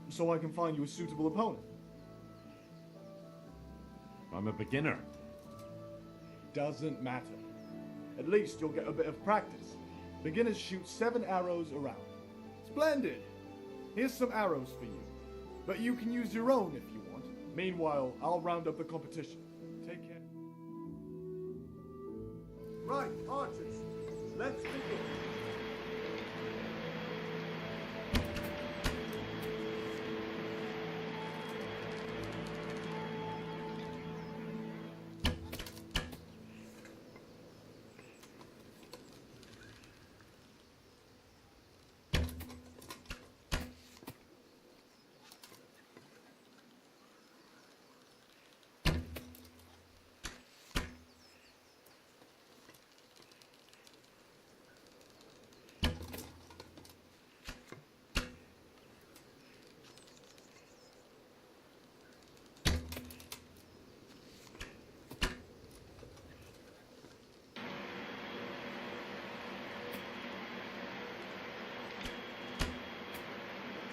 So I can find you a suitable opponent. I'm a beginner. Doesn't matter. At least you'll get a bit of practice. Beginners shoot 7 arrows a round. Splendid! Here's some arrows for you. But you can use your own if you want. Meanwhile, I'll round up the competition. Take care. Right, archers. Let's begin.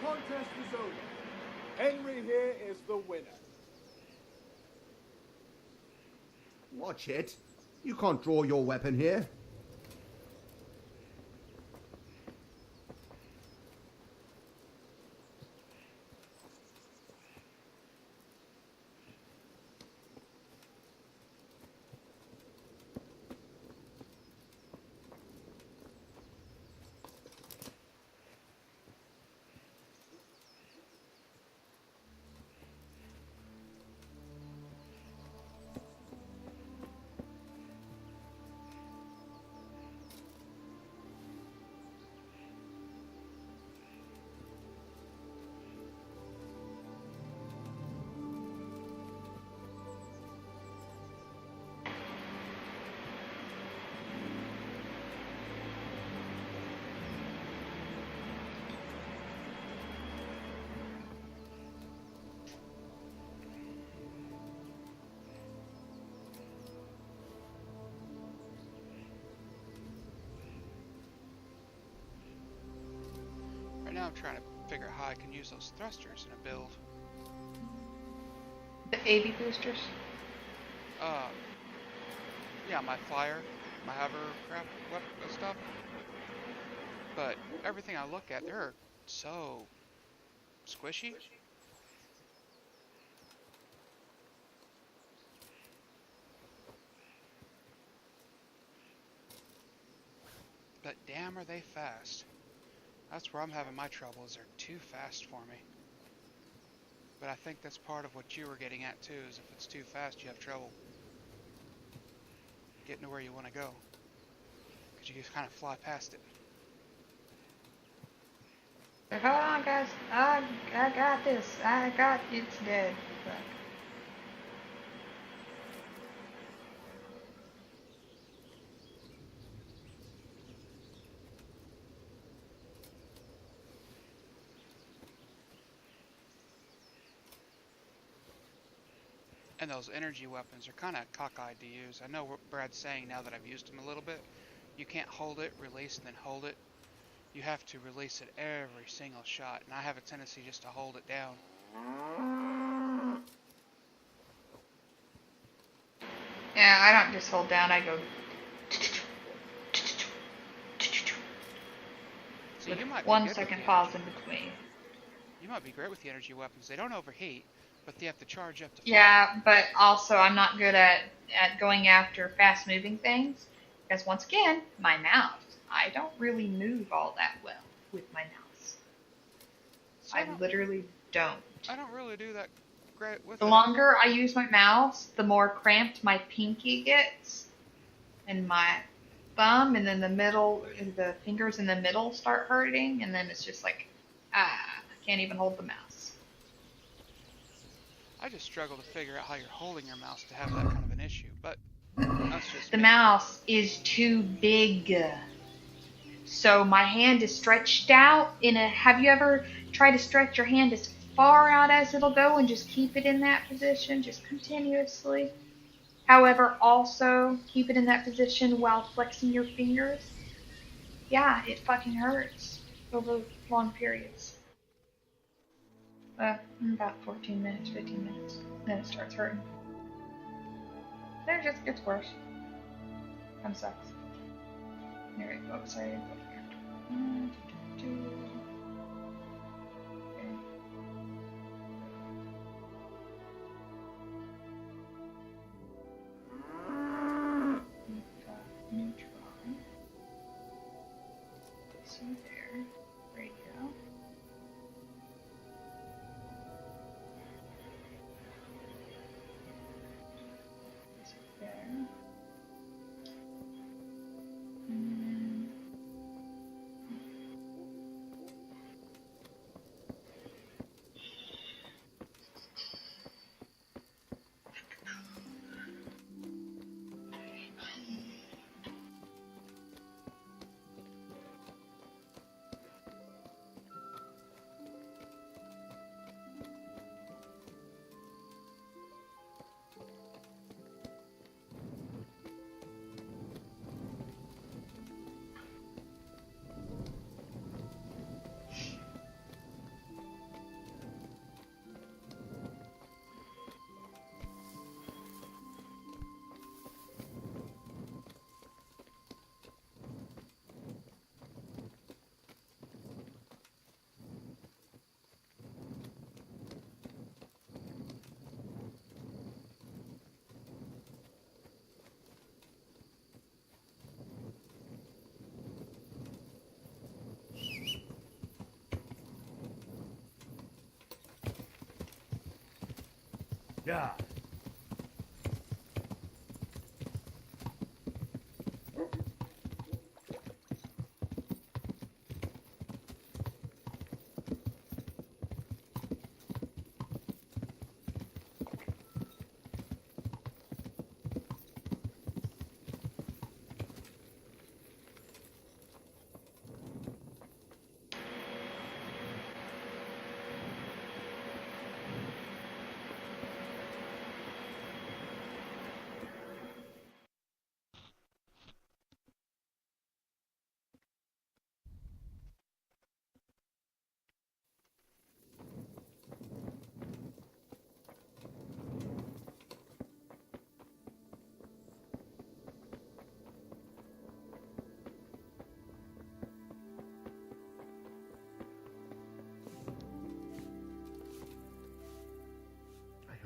Contest is over. Henry here is the winner. Watch it. You can't draw your weapon here. now I'm trying to figure out how I can use those thrusters in a build. The AB boosters? Yeah, my flyer, my hovercraft stuff. But everything I look at, they're so squishy. But damn, are they fast. That's where I'm having my troubles. They're too fast for me. But I think that's part of what you were getting at too, is if it's too fast, you have trouble getting to where you want to go. Because you just kind of fly past it. Hold on, guys. I got this. It's dead. But and those energy weapons are kind of cockeyed to use. I know what Brad's saying now that I've used them a little bit. You can't hold it, release, and then hold it. You have to release it every single shot, and I have a tendency just to hold it down. yeah, I don't just hold down, I go See, you might be 1 good second with the pause energy. in between. You might be great with the energy weapons. They don't overheat, but they have to charge up to fire. Yeah, but also I'm not good at going after fast moving things. Because once again, my mouse. I don't really move all that well with my mouse. So I literally don't. I don't really do that great with The it. longer I use my mouse, the more cramped my pinky gets. And my thumb, and then the fingers in the middle start hurting. And then it's just like, I can't even hold the mouse. I just struggle to figure out how you're holding your mouse to have that kind of an issue, but that's just The me. mouse is too big. So my hand is stretched out have you ever tried to stretch your hand as far out as it'll go and just keep it in that position, just continuously? However, also keep it in that position while flexing your fingers. Yeah, it fucking hurts over long periods. About 14 minutes, 15 minutes. Then it starts hurting. Then it just gets worse. Kind of sucks. Alright, oops, sorry. Okay. Neutron. See there. Radio. This there. Yeah.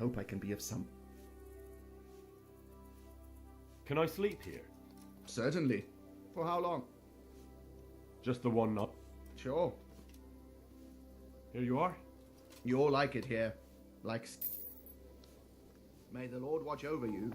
hope I can be of some... Can I sleep here? Certainly. For how long? Just the one night. Sure. Here you are. You'll like it here. Like... May the Lord watch over you.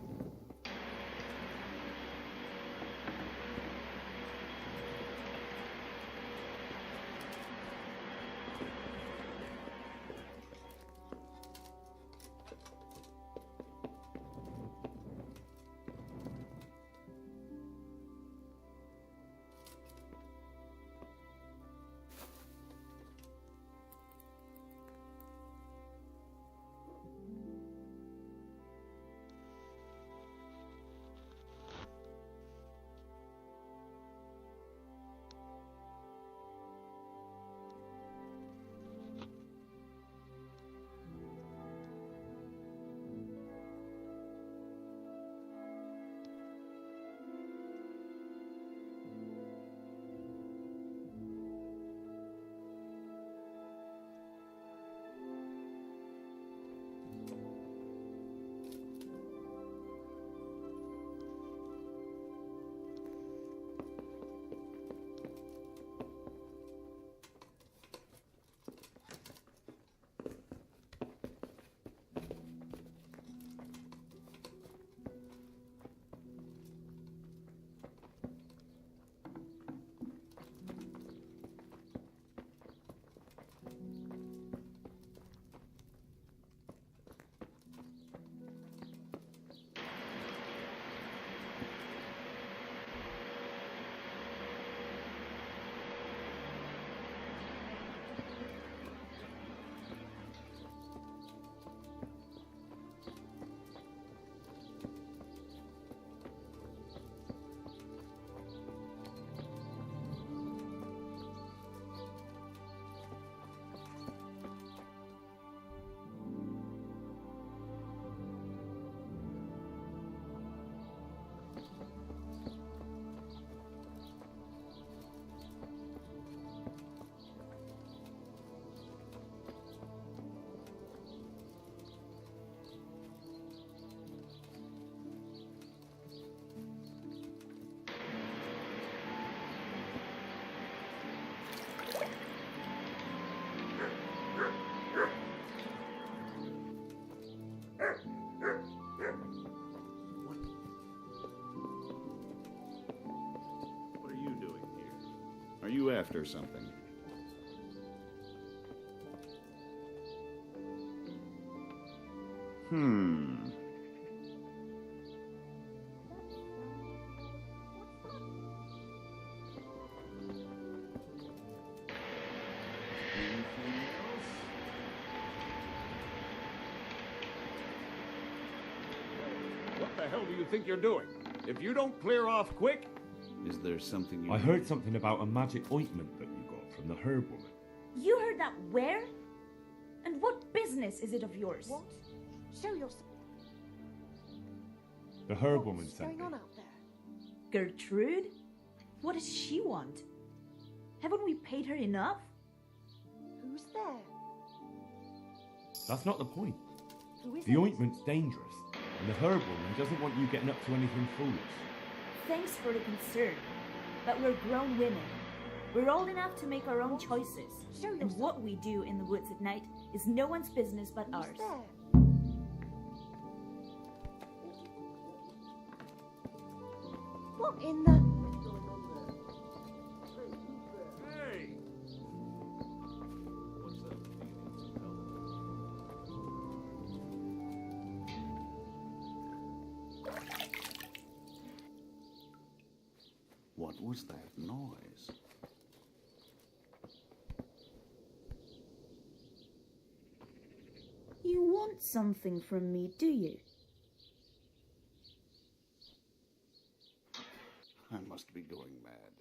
What are you doing here? Are you after something? What the hell do you think you're doing? If you don't clear off quick... Is there something you... I heard something about a magic ointment that you got from the herb woman. You heard that where? And what business is it of yours? What? Show yourself. The herb woman sent What's me. going on out there? Gertrude? What does she want? Haven't we paid her enough? Who's there? That's not the point. Who is The it? ointment's dangerous, and the herb woman doesn't want you getting up to anything foolish. Thanks for the concern, but we're grown women. We're old enough to make our own choices. And what we do in the woods at night is no one's business but ours. There. What in the... Hey! What's up? Do you need some help? What was that noise? You want something from me, do you? I must be going mad.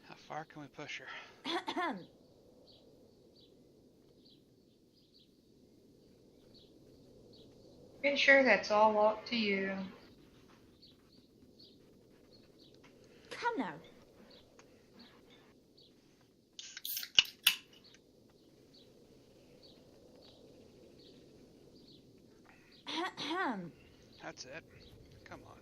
How far can we push her? Pretty sure that's all up to you. Come now. That's it. Come on.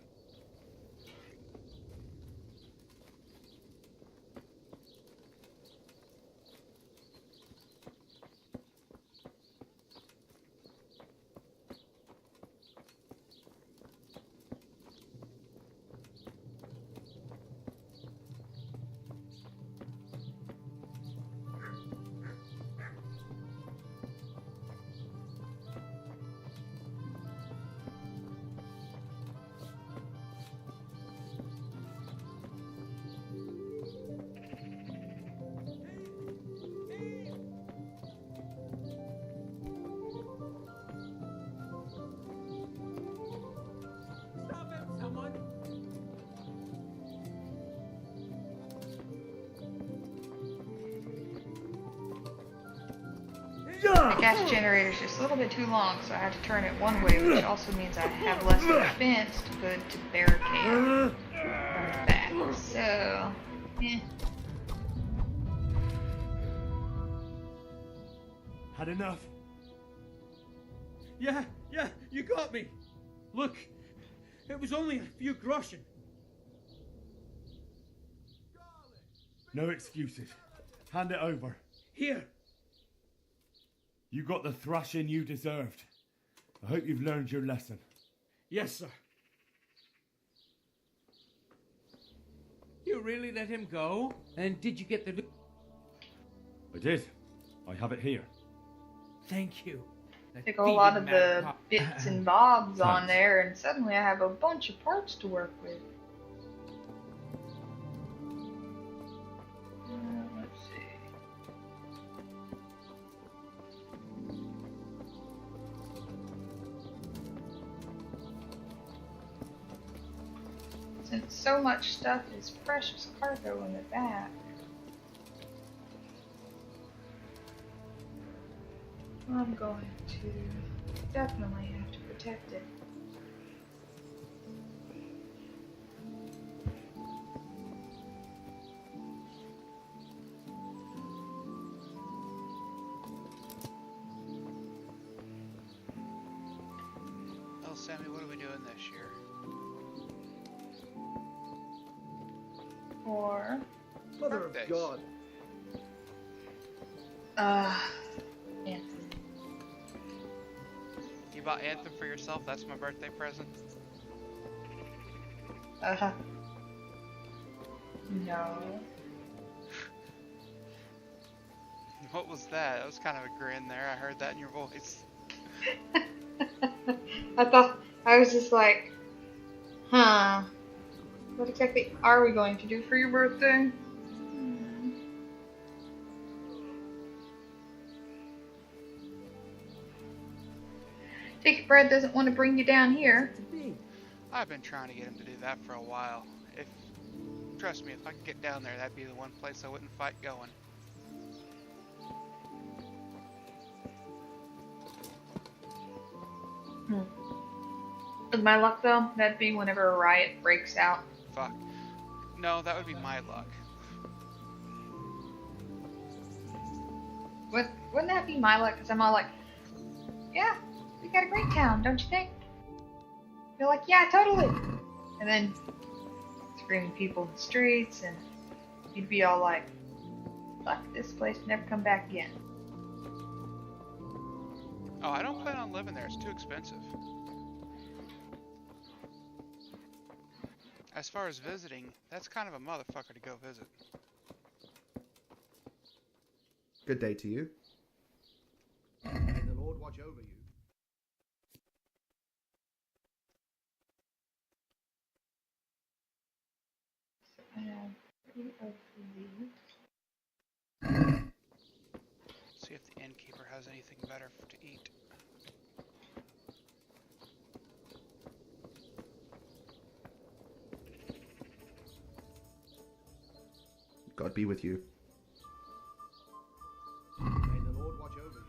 The gas generator is just a little bit too long, so I have to turn it one way, which also means I have less defense to put to barricade from the back. So, Had enough? Yeah, you got me. Look, it was only a few groschen. No excuses. Hand it over. Here. You got the thrashing you deserved. I hope you've learned your lesson. Yes, sir. You really let him go? And did you get the... I did. I have it here. Thank you. take a lot of the bits and bobs on there, and suddenly I have a bunch of parts to work with. Let's see. Since so much stuff is precious cargo in the back, I'm going to definitely have to protect it. Well, Sammy, what are we doing this year? Or Mother of God. Anthem. You bought Anthem for yourself? That's my birthday present? No. What was that? That was kind of a grin there. I heard that in your voice. I was just like, huh. What exactly are we going to do for your birthday? Take it Brad doesn't want to bring you down here. I've been trying to get him to do that for a while. Trust me, if I could get down there, that'd be the one place I wouldn't fight going. With my luck though, that'd be whenever a riot breaks out. Fuck. No, that would be my luck. Wouldn't that be my luck? Because I'm all like, yeah, we got a great town, don't you think? They're like, yeah, totally. And then screaming people in the streets, and you'd be all like, fuck this place, never come back again. Oh, I don't plan on living there. It's too expensive. As far as visiting, that's kind of a motherfucker to go visit. Good day to you. May the Lord watch over you. See if the innkeeper has anything better to eat. God be with you. May the Lord watch over you.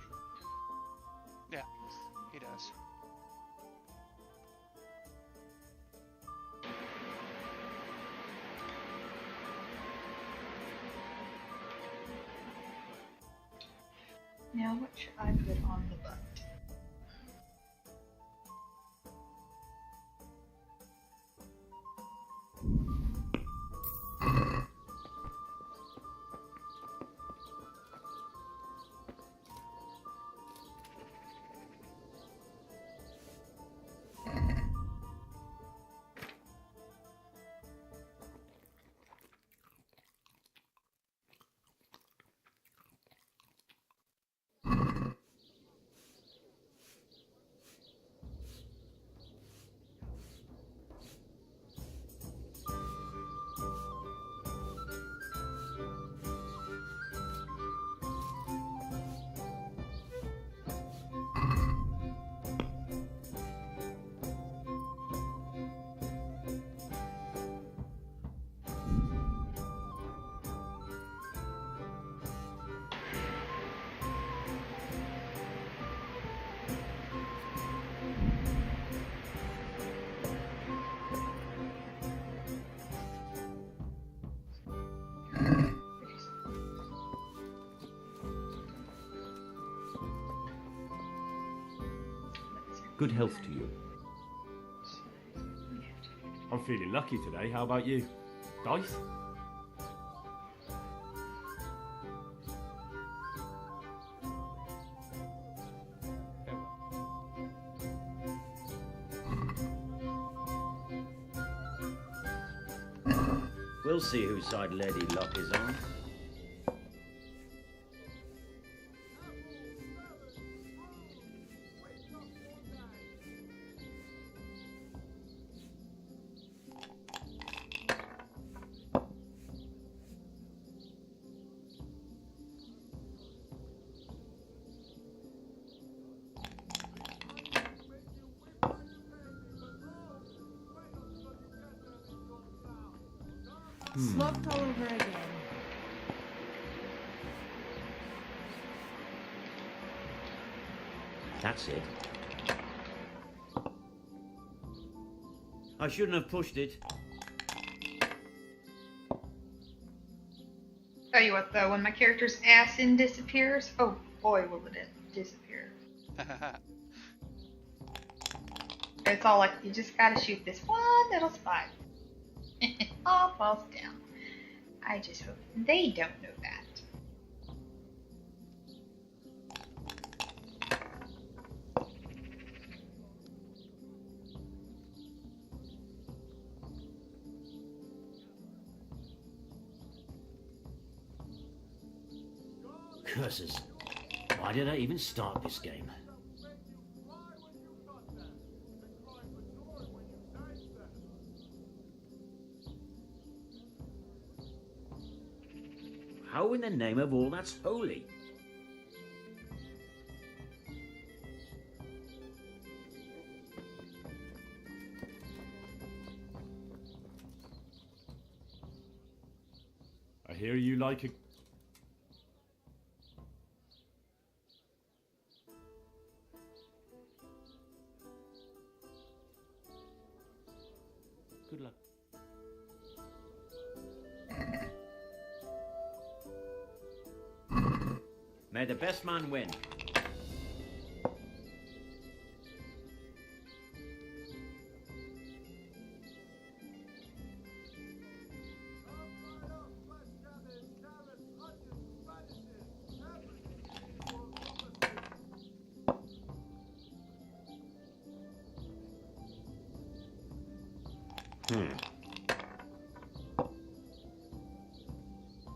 Yeah, he does. Now what should I put on the butt? Good health to you. I'm feeling lucky today. How about you? Dice? We'll see whose side Lady Luck is on. Smoked all over again. That's it. I shouldn't have pushed it. Tell you what though, when my character's asin disappears, oh boy will it disappear. It's all like, you just gotta shoot this one little spot. It all falls down. I just hope they don't know that. Curses. Why did I even start this game? How in the name of all that's holy? I hear you like a... Good luck. May the best man win.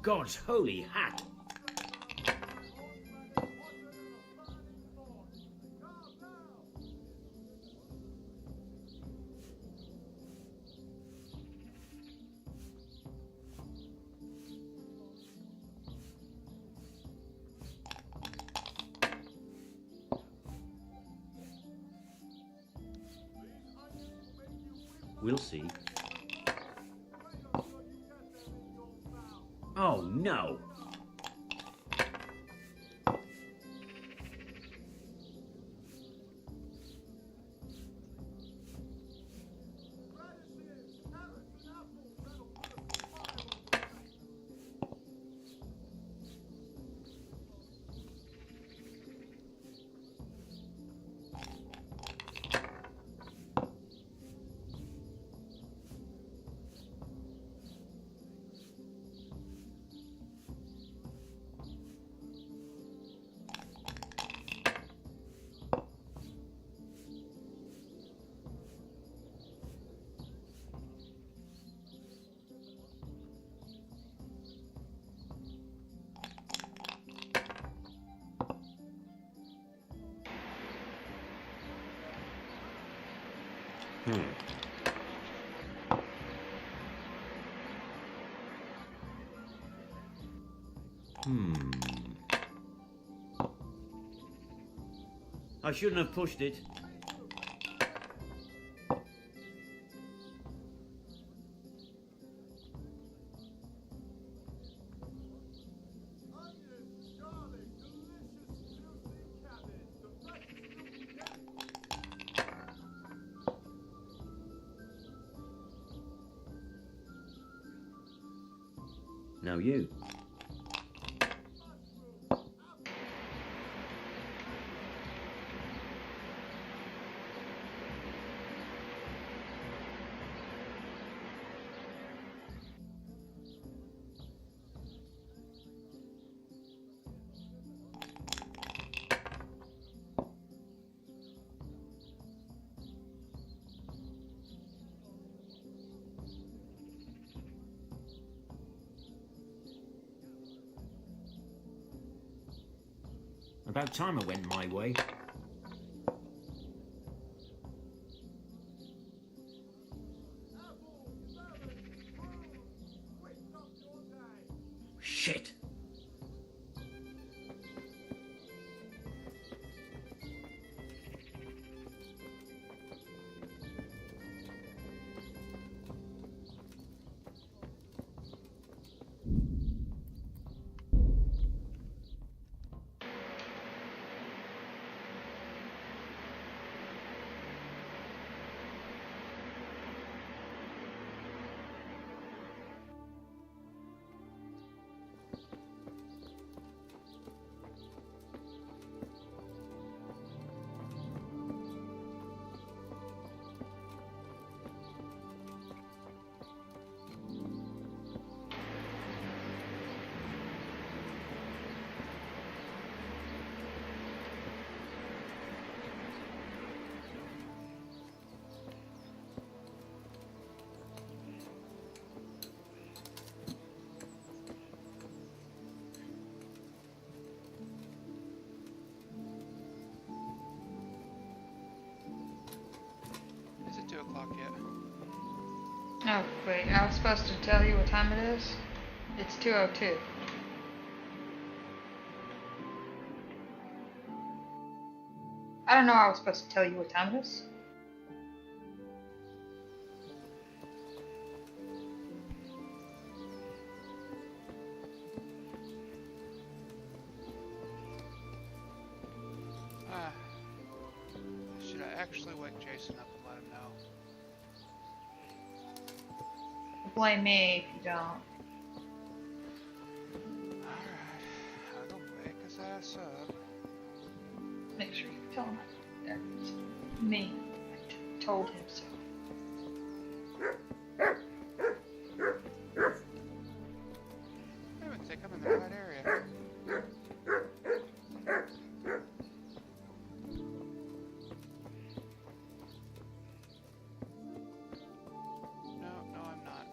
God's holy hat. We'll see. Oh, no. I shouldn't have pushed it. Now you. About time I went my way. Shit! Is it 2 o'clock yet? Oh, wait, I was supposed to tell you what time it is? It's 2:02. I don't know I was supposed to tell you what time it is. Should I actually wake Jason up and let him know? Blame me if you don't. Alright, I'll go wake his ass up. Make sure you tell him that it's me. I told him so. I don't think I'm in the right area. No, I'm not.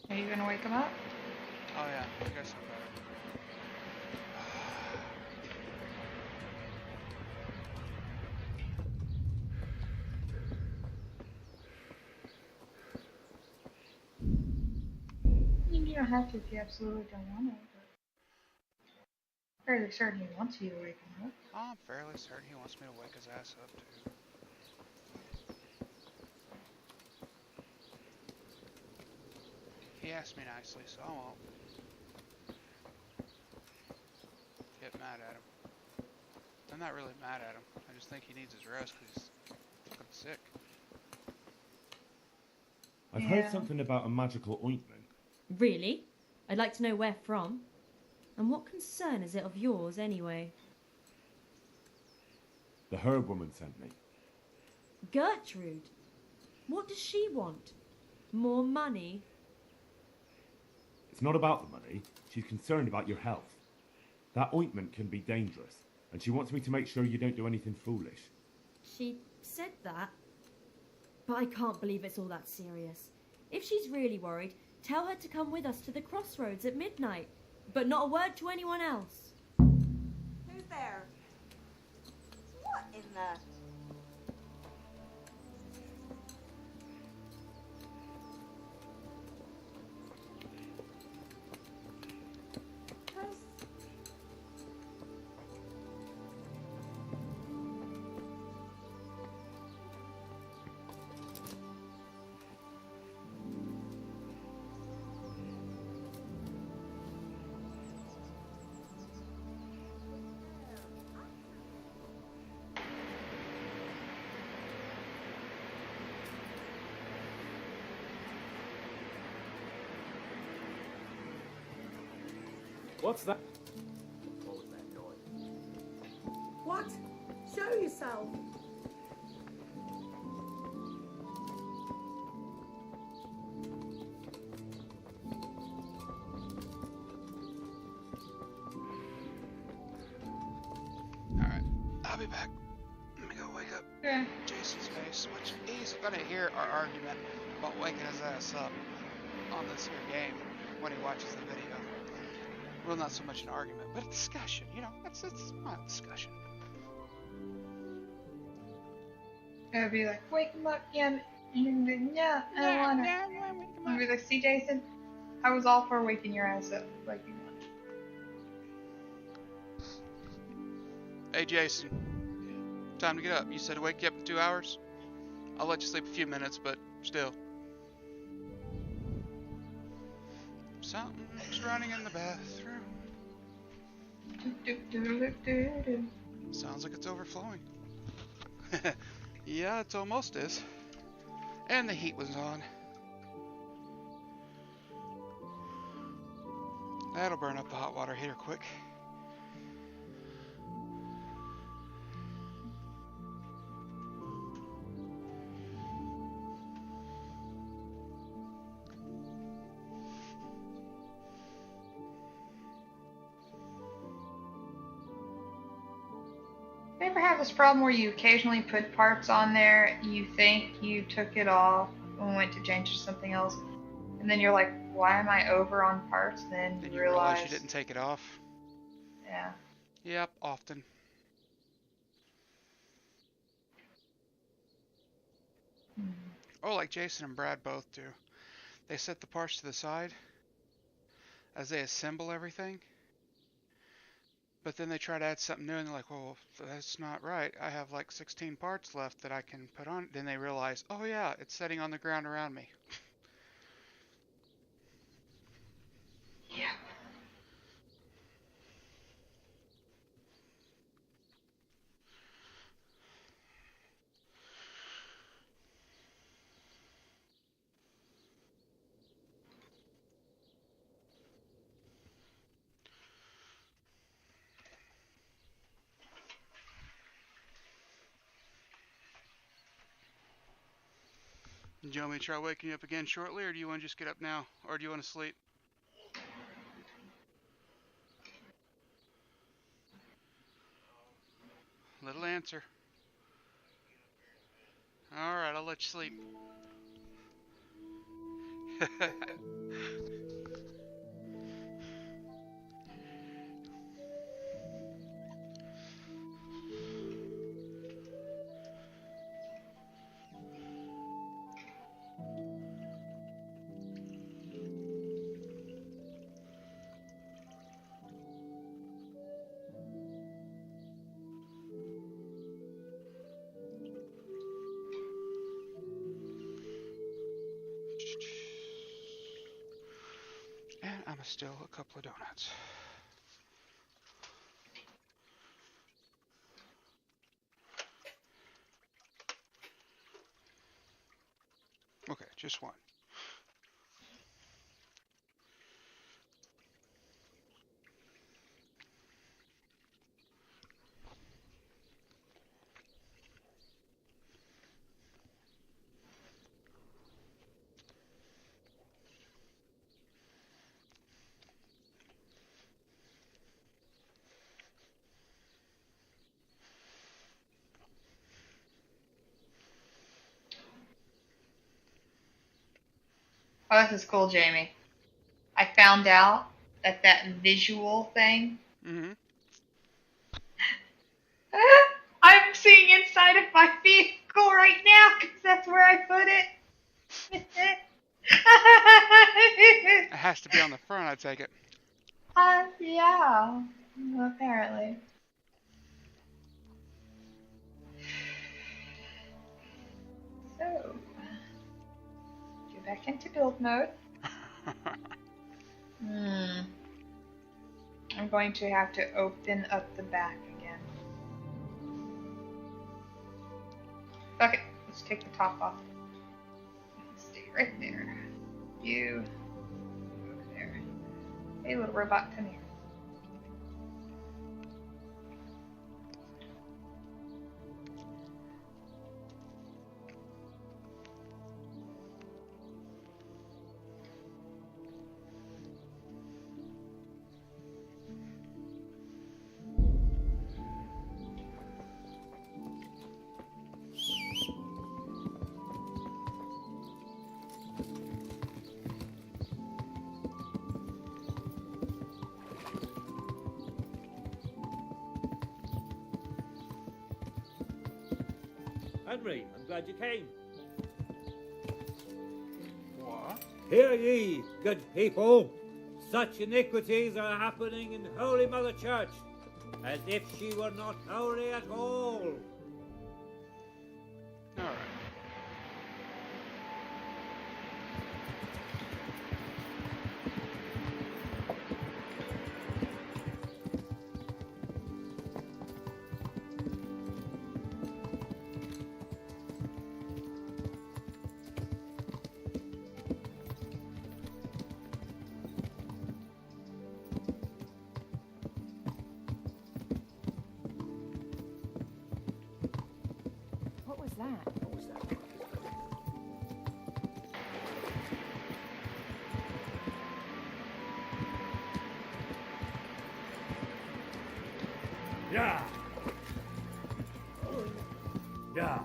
Are you gonna wake him up? Oh yeah, I guess I better. You don't have to if you absolutely don't want to, but I'm fairly certain he wants you to wake him up. Oh, I'm fairly certain he wants me to wake his ass up too. He asked me nicely, so I won't get mad at him. I'm not really mad at him. I just think he needs his rest because he's fucking sick. I've heard something about a magical ointment. Really? I'd like to know where from. And what concern is it of yours, anyway? The herb woman sent me. Gertrude? What does she want? More money? It's not about the money. She's concerned about your health. That ointment can be dangerous, and she wants me to make sure you don't do anything foolish. She said that? But I can't believe it's all that serious. If she's really worried, tell her to come with us to the crossroads at midnight. But not a word to anyone else. Who's there? What in the... What's that? What was that noise? What? Show yourself. Alright, I'll be back. Let me go wake up Jason's face, which he's gonna hear our argument about waking his ass up on this here game when he watches the video. Well, not so much an argument, but a discussion, you know, it's a mild discussion. I'd be like, wake him up, yeah, yeah, I don't wanna. I'd be like, see, Jason, I was all for waking your ass up, like you want. Hey, Jason, time to get up. You said to wake you up in 2 hours? I'll let you sleep a few minutes, but still. Something's running in the bathroom. Sounds like it's overflowing. Yeah, it almost is. And the heat was on. That'll burn up the hot water heater quick. You ever have this problem where you occasionally put parts on there, you think you took it off and went to change to something else, and then you're like, why am I over on parts? Then you realize you didn't take it off. Yeah. Yep, often. Or like Jason and Brad both do. They set the parts to the side as they assemble everything. But then they try to add something new and they're like, well, that's not right. I have like 16 parts left that I can put on. Then they realize, oh yeah, it's sitting on the ground around me. Yeah. Do you want me to try waking you up again shortly, or do you want to just get up now? Or do you want to sleep? Little answer. Alright, I'll let you sleep. And I'm still a couple of donuts. Okay, just one. Oh, this is cool, Jamie. I found out that visual thing. Mm-hmm. I'm seeing inside of my vehicle right now because that's where I put it. It has to be on the front, I take it. Yeah, apparently. So, get back into build mode. I'm going to have to open up the back again. Okay, let's take the top off. Stay right there. You over there. Hey, little robot, come here. Henry, I'm glad you came. What? Hear ye, good people. Such iniquities are happening in Holy Mother Church, as if she were not holy at all. Alright. What was that? What was that? Yeah. Yeah.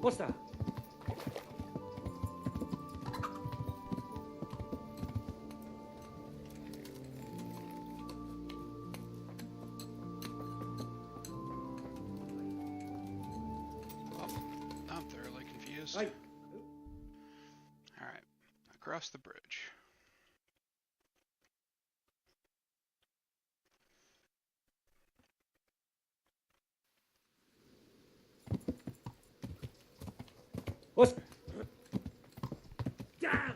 What's that? I'm thoroughly confused. Hey. Alright. Across the bridge. What's... Damn!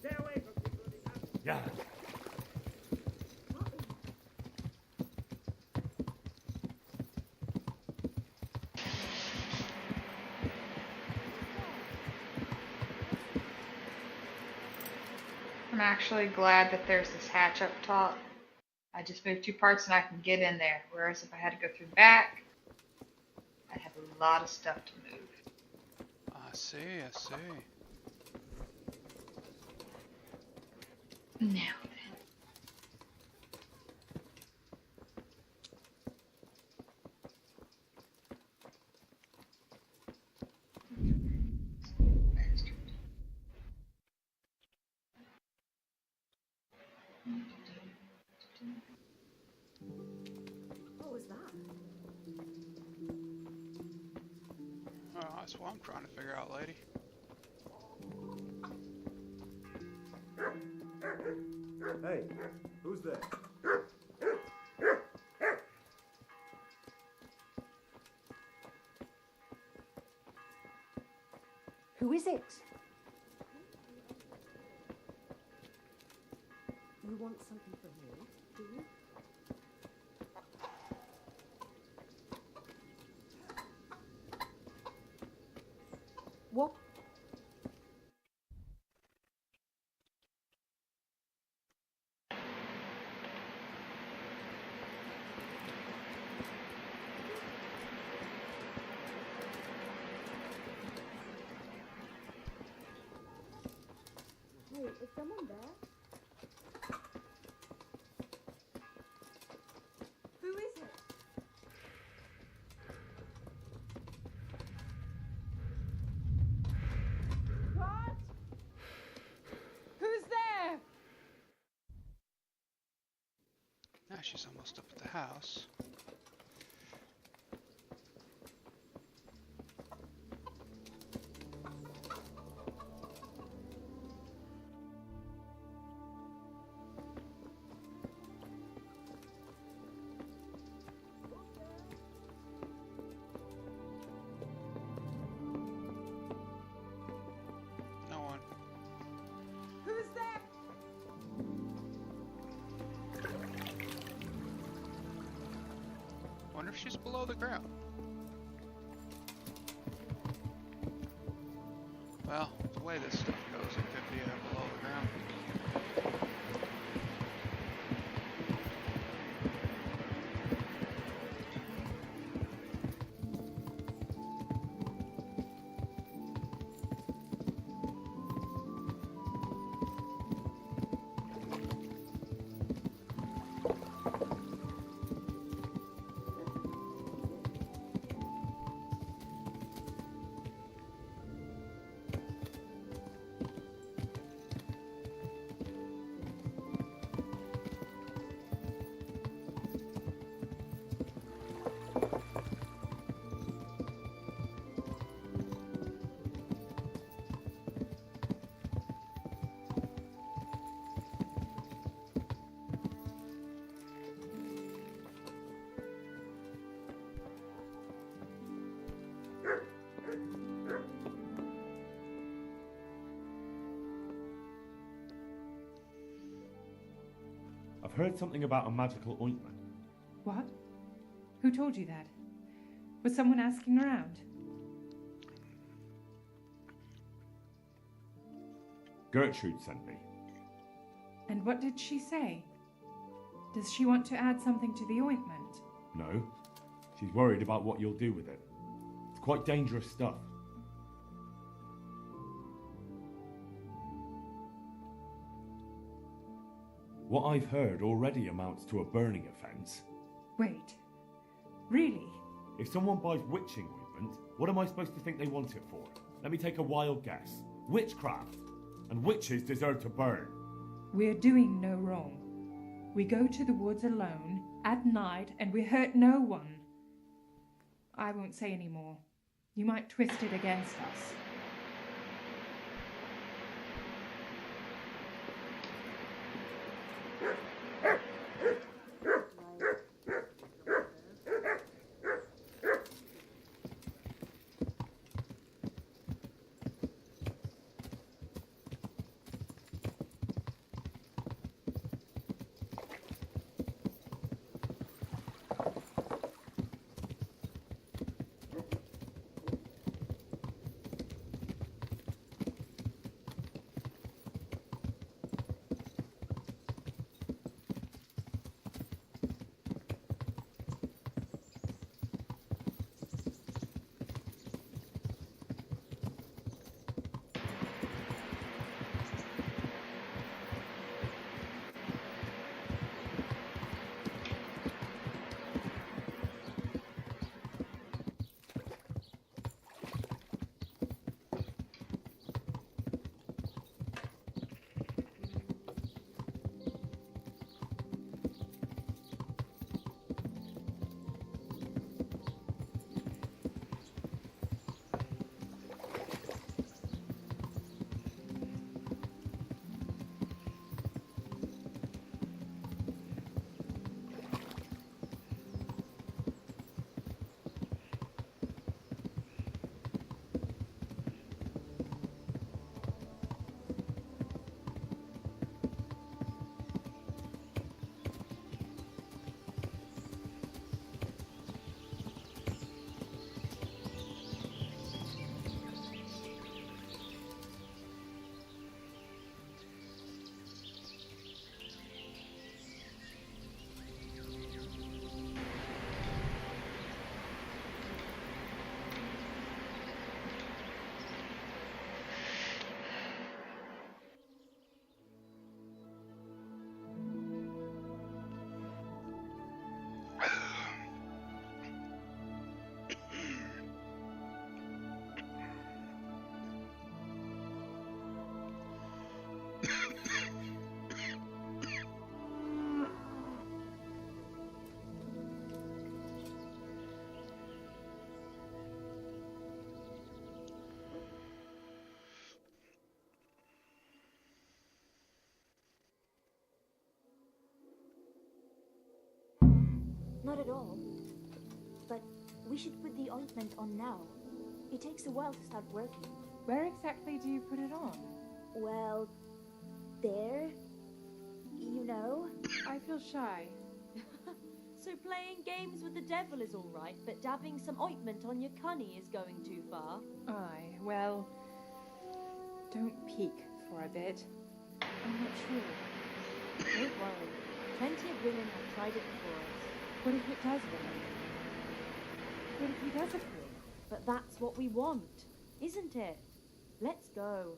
Stay away from me, bloody hell. Yeah. I'm actually glad that there's this hatch up top. I just moved 2 parts and I can get in there. Whereas if I had to go through back, I'd have a lot of stuff to move. I see. Now then. What was that? Oh, that's what I'm trying to figure out, lady. Hey, who's there? Who is it? You want something from me, do you? What? Hey, is someone there? Who is it? What? Who's there? Now she's almost up at the house. No one. Who's there? Wonder if she's below the ground. Well, the way this stuff goes, it could be below the ground. heard something about a magical ointment. What? Who told you that? Was someone asking around? Gertrude sent me. And what did she say? Does she want to add something to the ointment? No. She's worried about what you'll do with it. It's quite dangerous stuff. What I've heard already amounts to a burning offence. Wait. Really? If someone buys witching ointment, what am I supposed to think they want it for? Let me take a wild guess. Witchcraft. And witches deserve to burn. We're doing no wrong. We go to the woods alone, at night, and we hurt no one. I won't say any more. You might twist it against us. Not at all. But we should put the ointment on now. It takes a while to start working. Where exactly do you put it on? Well, there. You know. I feel shy. So playing games with the devil is all right, but dabbing some ointment on your cunny is going too far. Aye, well, don't peek for a bit. I'm not sure. Don't worry. Plenty of women have tried it before us. What if it does work? What if he does approve? But that's what we want, isn't it? Let's go.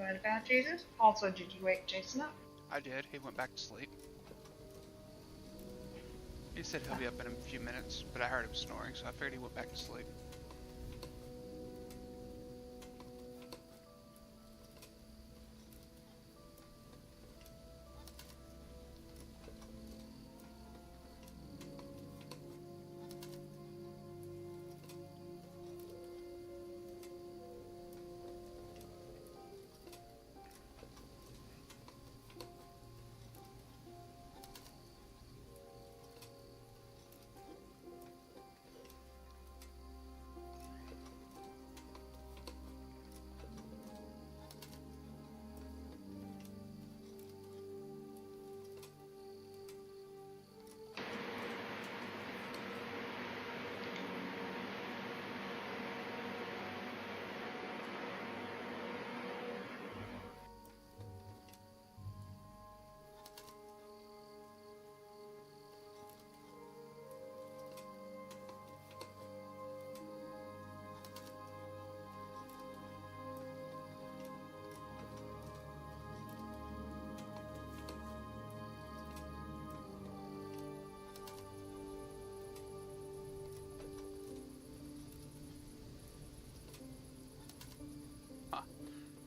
What about Jesus? Also, did you wake Jason up? I did. He went back to sleep. He said he'll be up in a few minutes, but I heard him snoring, so I figured he went back to sleep.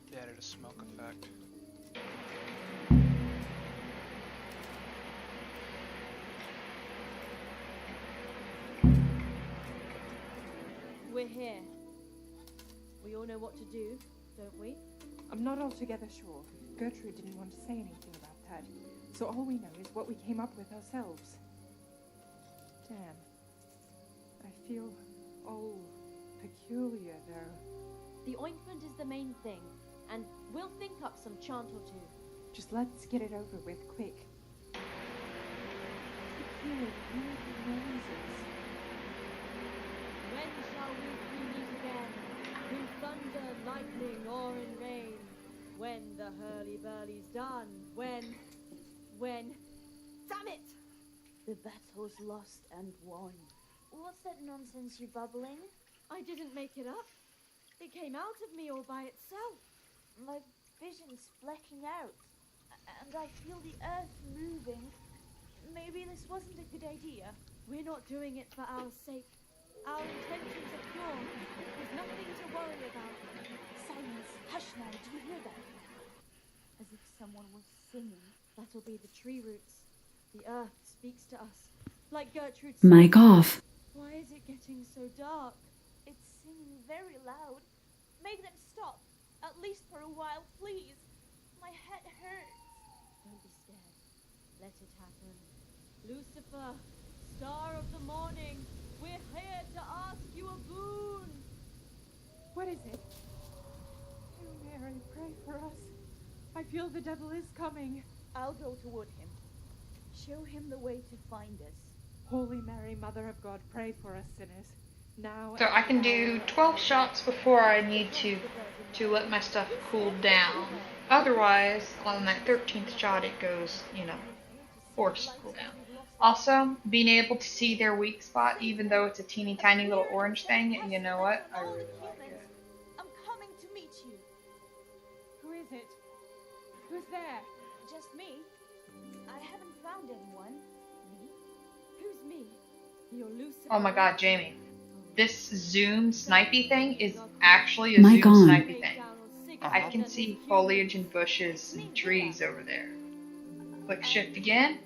They added a smoke effect. We're here. We all know what to do, don't we? I'm not altogether sure. Gertrude didn't want to say anything about that. So all we know is what we came up with ourselves. Damn. I feel all peculiar, though. The ointment is the main thing, and we'll think up some chant or two. Just let's get it over with, quick. Peculiar noises. When shall we three meet again? Through thunder, lightning, or in rain? When the hurly-burly's done? When... Damn it! The battle's lost and won. What's that nonsense you're bubbling? I didn't make it up. It came out of me all by itself. My vision's flecking out, and I feel the earth moving. Maybe this wasn't a good idea. We're not doing it for our sake. Our intentions are pure. There's nothing to worry about. Silence! Hush now, do you hear that? As if someone was singing. That'll be the tree roots. The earth speaks to us. Like Gertrude said. Mic off. Why is it getting so dark? It's singing very loud. Make them stop. At least for a while, please. My head hurts. Don't be scared. Let it happen. Lucifer, star of the morning, we're here to ask you a boon. What is it? Oh, Mary, pray for us. I feel the devil is coming. I'll go toward him. Show him the way to find us. Holy Mary, Mother of God, pray for us sinners. Now. So I can do 12 shots before I need to let my stuff cool down. Otherwise, on that 13th shot, it goes, forced to cool down. Also, being able to see their weak spot, even though it's a teeny tiny little orange thing, you know what? I really like it. I'm coming to meet you. Who is it? Who's there? Just me. I haven't found anyone. Me? Who's me? You're Lucifer. Oh my god, Jamie. This zoom snipey thing is actually a Mic zoom on. snipey thing. I can see foliage and bushes and trees over there. Click shift again.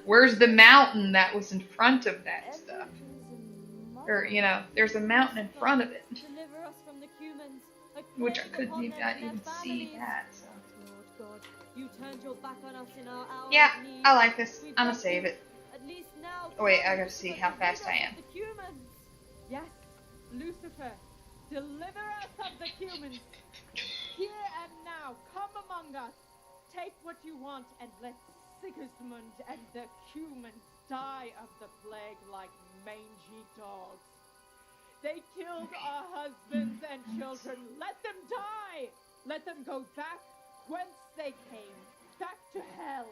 Where's the mountain that was in front of that stuff? Or, there's a mountain in front of it. Deliver us from the humans. Which I couldn't even see that. So. Lord God, you turned your back on us in our hour Yeah, of need. I like this. I'm gonna save it. At least now. Oh wait, I gotta see how fast I am. The humans. Yes, Lucifer, deliver us of the humans. Here and now, come among us. Take what you want and let Sigismund and the humans die of the plague like mangy dogs. They killed our husbands and children. Let them die. Let them go back whence they came, back to hell.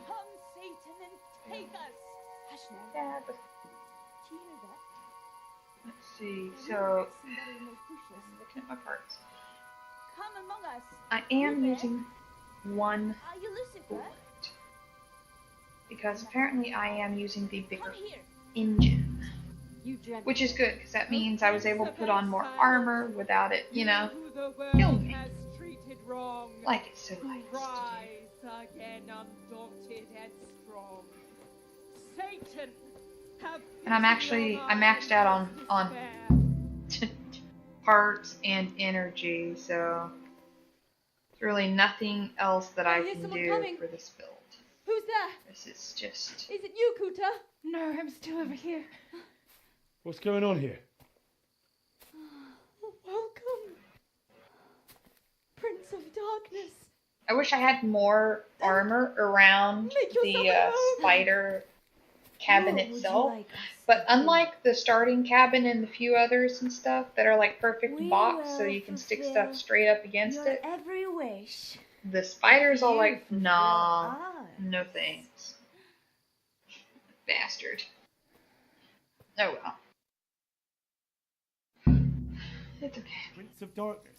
Come, Satan, and take us. Hush now. Yeah, but... Do you hear that? Let's see, so... Looking at my parts. Come among us. I am using one Are you Lucifer? bullet. Because apparently I am using the bigger Come here. engine. You dread Which is good, because that means I was able to put on more armor without it, you know, killing me. Like it's so nice. Rise again, undaunted and strong. Satan, have And I maxed out on parts and energy, so there's really nothing else that I hear can someone do coming. for this build. Who's there? This is just... Is it you, Kuta? No, I'm still over here. What's going on here? Welcome, Prince of Darkness. I wish I had more armor around the spider cabin itself. But unlike the starting cabin and the few others and stuff that are like perfect box so you can stick stuff straight up against it, Every wish. the spider's all like, nah, no thanks. Bastard. Oh well. It's okay. Prince of Darkness?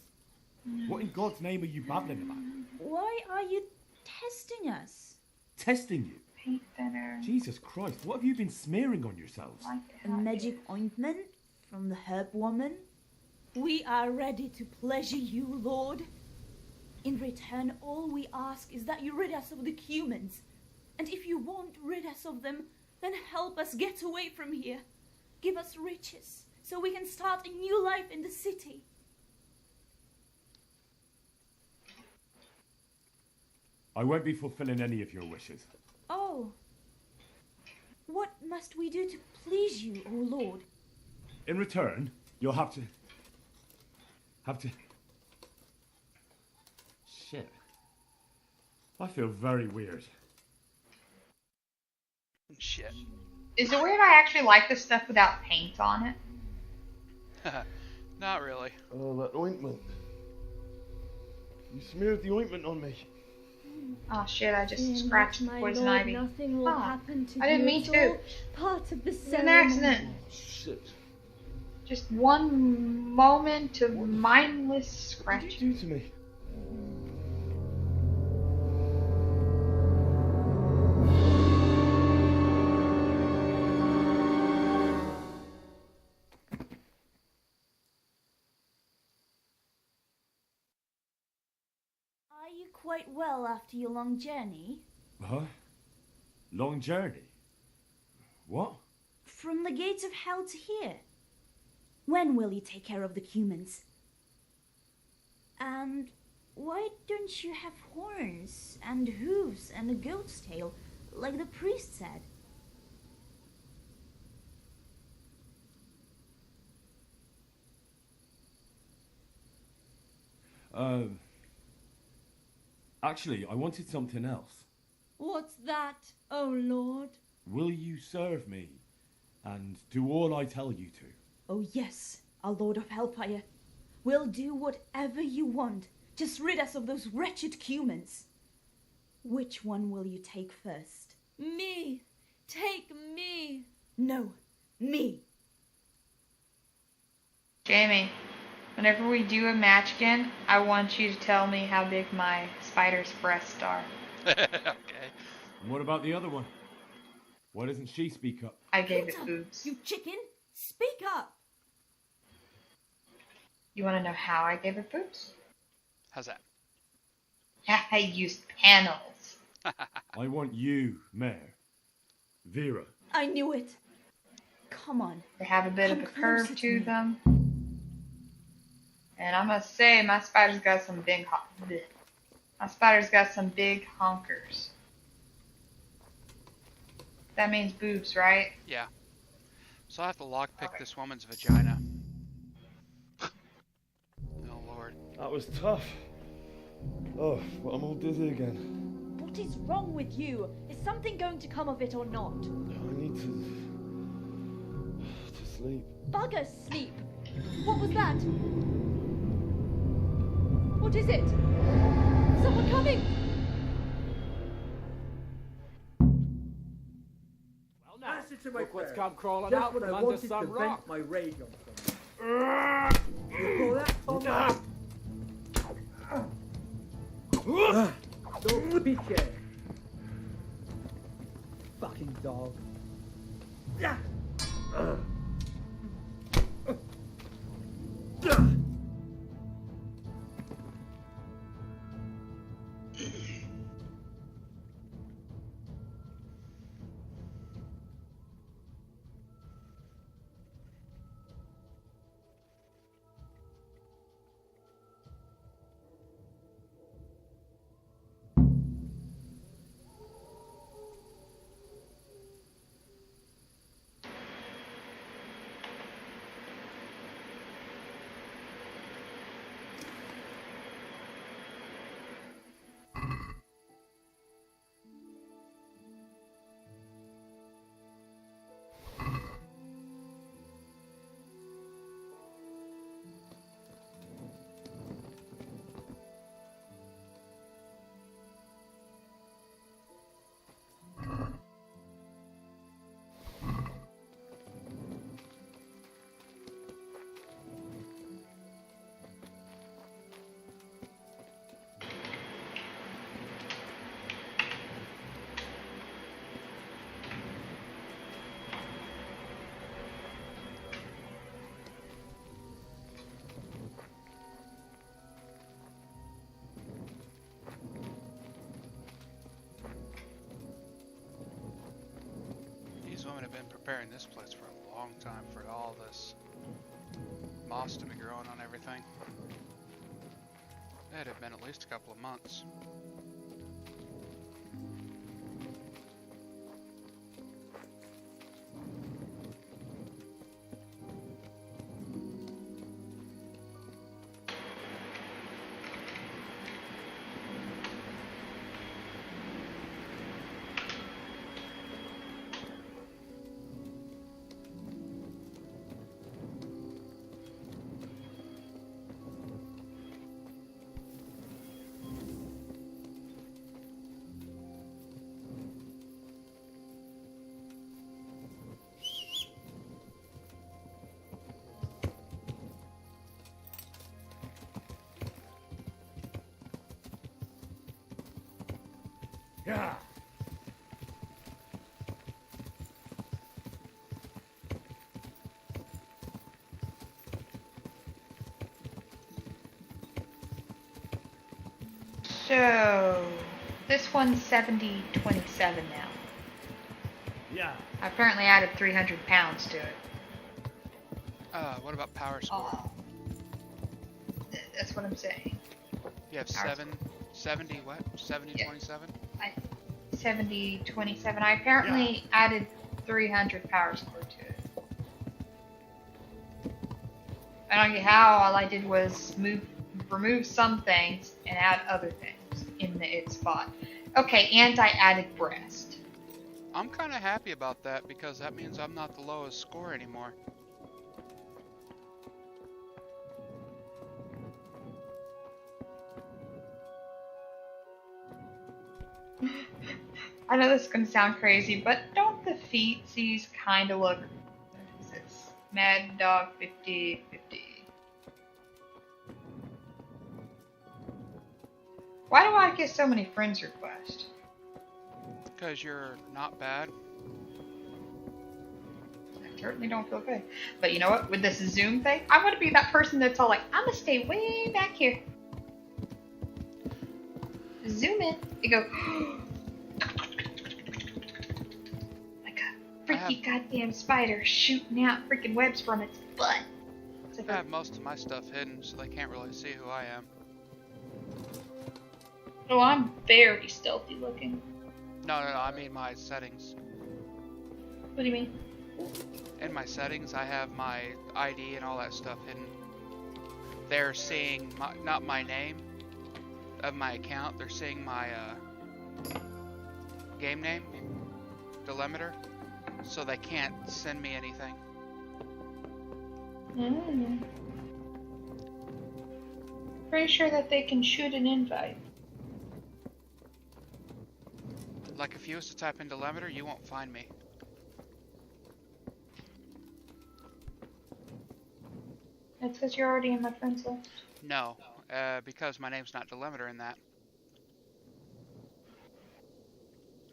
What in God's name are you babbling about? Why are you testing us? Testing you? Paint thinner. Jesus Christ, what have you been smearing on yourselves? A magic ointment from the herb woman? We are ready to pleasure you, Lord. In return, all we ask is that you rid us of the humans. And if you won't rid us of them, then help us get away from here. Give us riches, so we can start a new life in the city. I won't be fulfilling any of your wishes. Oh. What must we do to please you, O Lord? In return, you'll have to... Shit. I feel very weird. Shit. Is it weird I actually like this stuff without paint on it? Not really. Oh, that ointment. You smeared the ointment on me. Oh shit, I just Fear scratched not, my poison lord, ivy. Nothing will happen to I didn't you. mean It's to. all part of the It was an ceremony. accident. Shit. Just one moment of mindless scratching. What did you do to me? Are you quite well after your long journey? Huh? Long journey? What? From the gates of hell to here. When will you take care of the humans? And why don't you have horns and hooves and a goat's tail, like the priest said? Actually, I wanted something else. What's that, oh Lord? Will you serve me and do all I tell you to? Oh yes, our Lord of Hellfire. We'll do whatever you want. Just rid us of those wretched humans. Which one will you take first? Me! Take me! No, me. Jamie, whenever we do a match again, I want you to tell me how big my spider's breasts are. Okay. And what about the other one? Why doesn't she speak up? I gave it boobs. You chicken, speak up. You want to know how I gave it boobs? How's that? I used panels. I want you, Mayor. Vera. I knew it. Come on. They have a bit of Come a curve closer to me. them. And I must say, my spider's got some big my spider's got some big honkers. That means boobs, right? Yeah. So I have to lockpick this woman's vagina. Oh lord. That was tough. Oh, but I'm all dizzy again. What is wrong with you? Is something going to come of it or not? I need to sleep. Bugger sleep! What was that? What is it? Someone coming! Answer to my Look what's prayer. come crawling Just out when from I under wanted some to rock. vent my rage on someone. You call that, Tom? picture. Fucking dog. Yeah. These women have been preparing this place for a long time for all this moss to be growing on everything. It'd have been at least a couple of months. Yeah. So, this one's 70-27 now. Yeah. I apparently added 300 pounds to it. What about power score? Oh. That's what I'm saying. You have Power 70 what? 70-27? 70-27. I apparently added 300 power score to it. I don't get how. All I did was remove some things and add other things in its spot. Okay, and I added breast. I'm kind of happy about that because that means I'm not the lowest score anymore. I know this is going to sound crazy, but don't the feetsies kind of look... What is this? Mad Dog 50. Why do I get so many friends requests? Because you're not bad. I certainly don't feel good. But you know what? With this Zoom thing, I'm going to be that person that's all like, I'm going to stay way back here. Zoom in. You go... like a freaky goddamn spider shooting out freaking webs from its butt. I have most of my stuff hidden so they can't really see who I am. Oh, I'm very stealthy looking. No, I mean my settings. What do you mean? In my settings, I have my ID and all that stuff hidden. They're seeing not my name of my account, they're seeing my game name, Delimeter, so they can't send me anything. Pretty sure that they can shoot an invite. Like if you was to type in Delimeter, you won't find me. That's because you're already in my friends list. No, because my name's not Delimeter in that.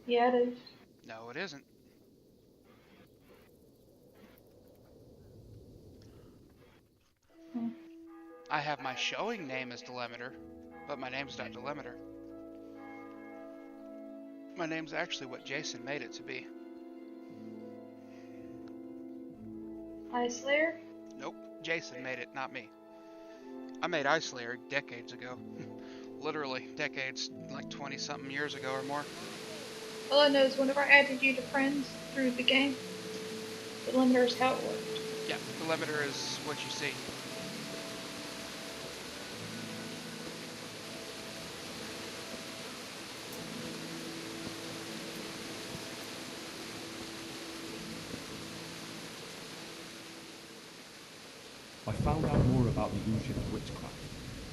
Yeah, it is. No, it isn't. I have my showing name as Delimiter, but my name's not Delimiter. My name's actually what Jason made it to be. Ice Slayer? Nope, Jason made it, not me. I made Ice Slayer decades ago. Literally, decades, like 20-something years ago or more. All I know is whenever I added you to friends through the game, the limiter is how it worked. Yeah, the limiter is what you see. I found out more about the Ushim's witchcraft.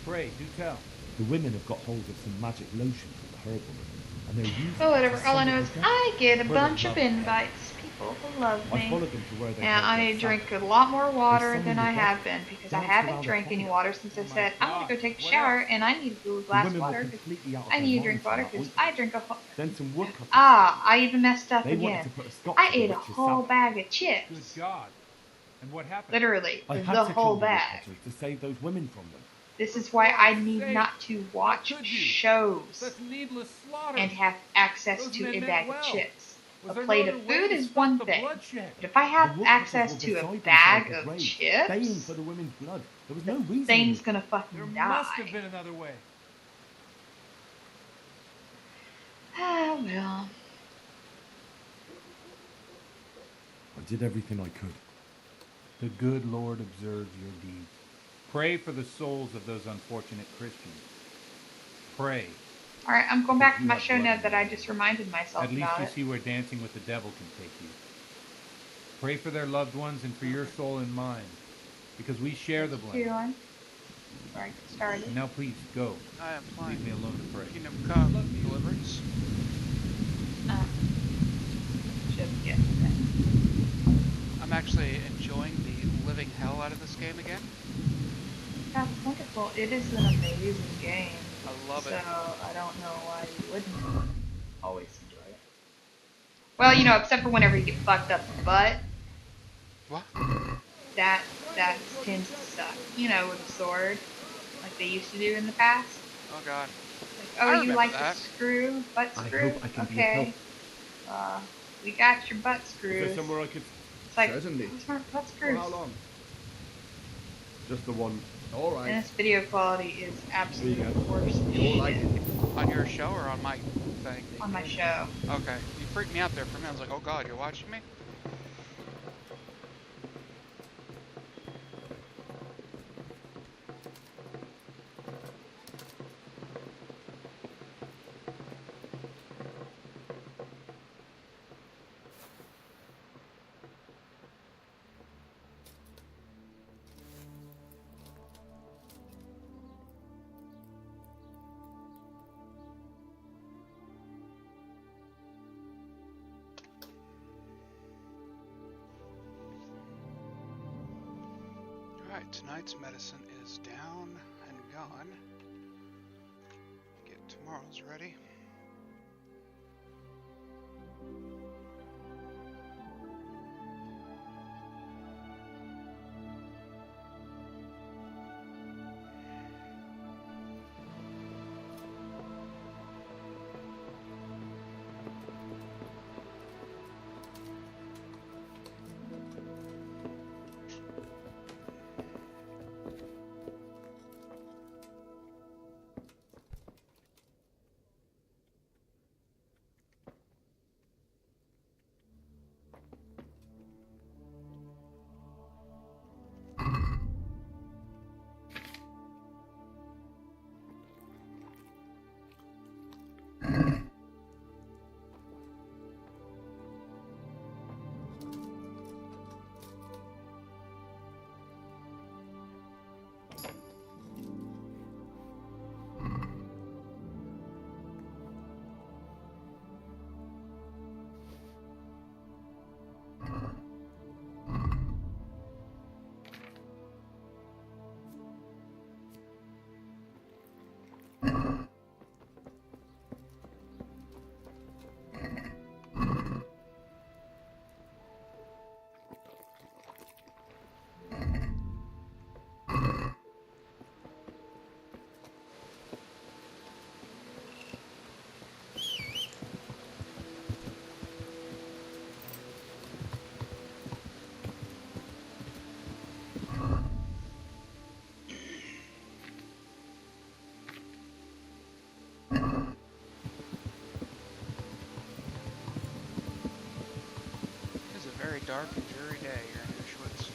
Pray, do tell. The women have got hold of some magic lotion from the herb woman, and they're using Oh, whatever. it All I know is I get a bunch of love. invites. People who love me. I followed them to where they And I need to drink a lot more water than I have been because I haven't drank any water since I said I'm gonna go take a shower and I need a glass of water because I need to drink water because I drink a whole. Then some woodcutters. I even messed up They wanted again. to put a stop I to the ate a witch's whole salad. bag of chips. Good God. And what happened? Literally, I the had to whole kill the bag. woodcutters to save those women from them. This is why I need not to watch shows Such needless slaughter. and have access Those to men a meant bag well. of chips. Was A there plate no of other way food to is stop one the thing, bloodshed? but if I The have woodcutters access were to a beside bag themselves of with rage, baying chips, for the women's blood. There was no reason. thing's gonna fucking There die. must have been another way. Ah, well. I did everything I could. The good Lord observes your deeds. Pray for the souls of those unfortunate Christians. Pray. Alright, I'm going back to my show now that I just reminded myself At least about you it. see where dancing with the devil can take you. Pray for their loved ones and for your soul and mine, because we share the blame. Alright, get started. And now please go. I am fine. Leave me alone to pray. Kingdom come, Deliverance. Should get I'm actually enjoying the living hell out of this game again. That's wonderful. It is an amazing game. I love it. So I don't know why you wouldn't always enjoy it. Well, you know, except for whenever you get fucked up in the butt. What? That tends to suck. You know, with a sword, like they used to do in the past. Oh God. Like, I oh, you remember like that. the screw, butt I screw? hope I can be of Okay. help. We got your butt Is screws. there somewhere I could... It's like, Certainly. what's our butt For screws? how long? Just the one. All And right. this video quality is absolutely There you go. worse than You'll like it. On your show or on my thing? on my show. Okay. You freaked me out there for a minute. I was like, oh God, you're watching me? Alright, tonight's medicine is down and gone. Get tomorrow's ready. dark and dreary day here in Auschwitz.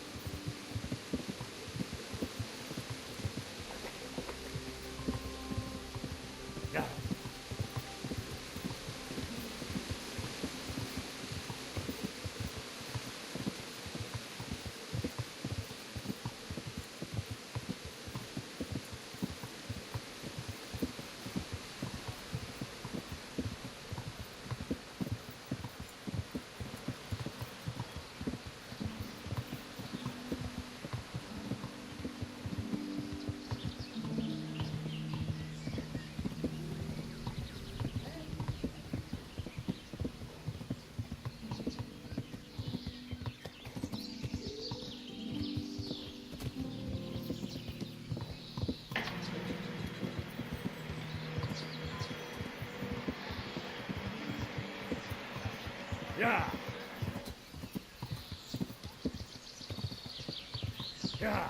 Yeah. Yeah. Yeah.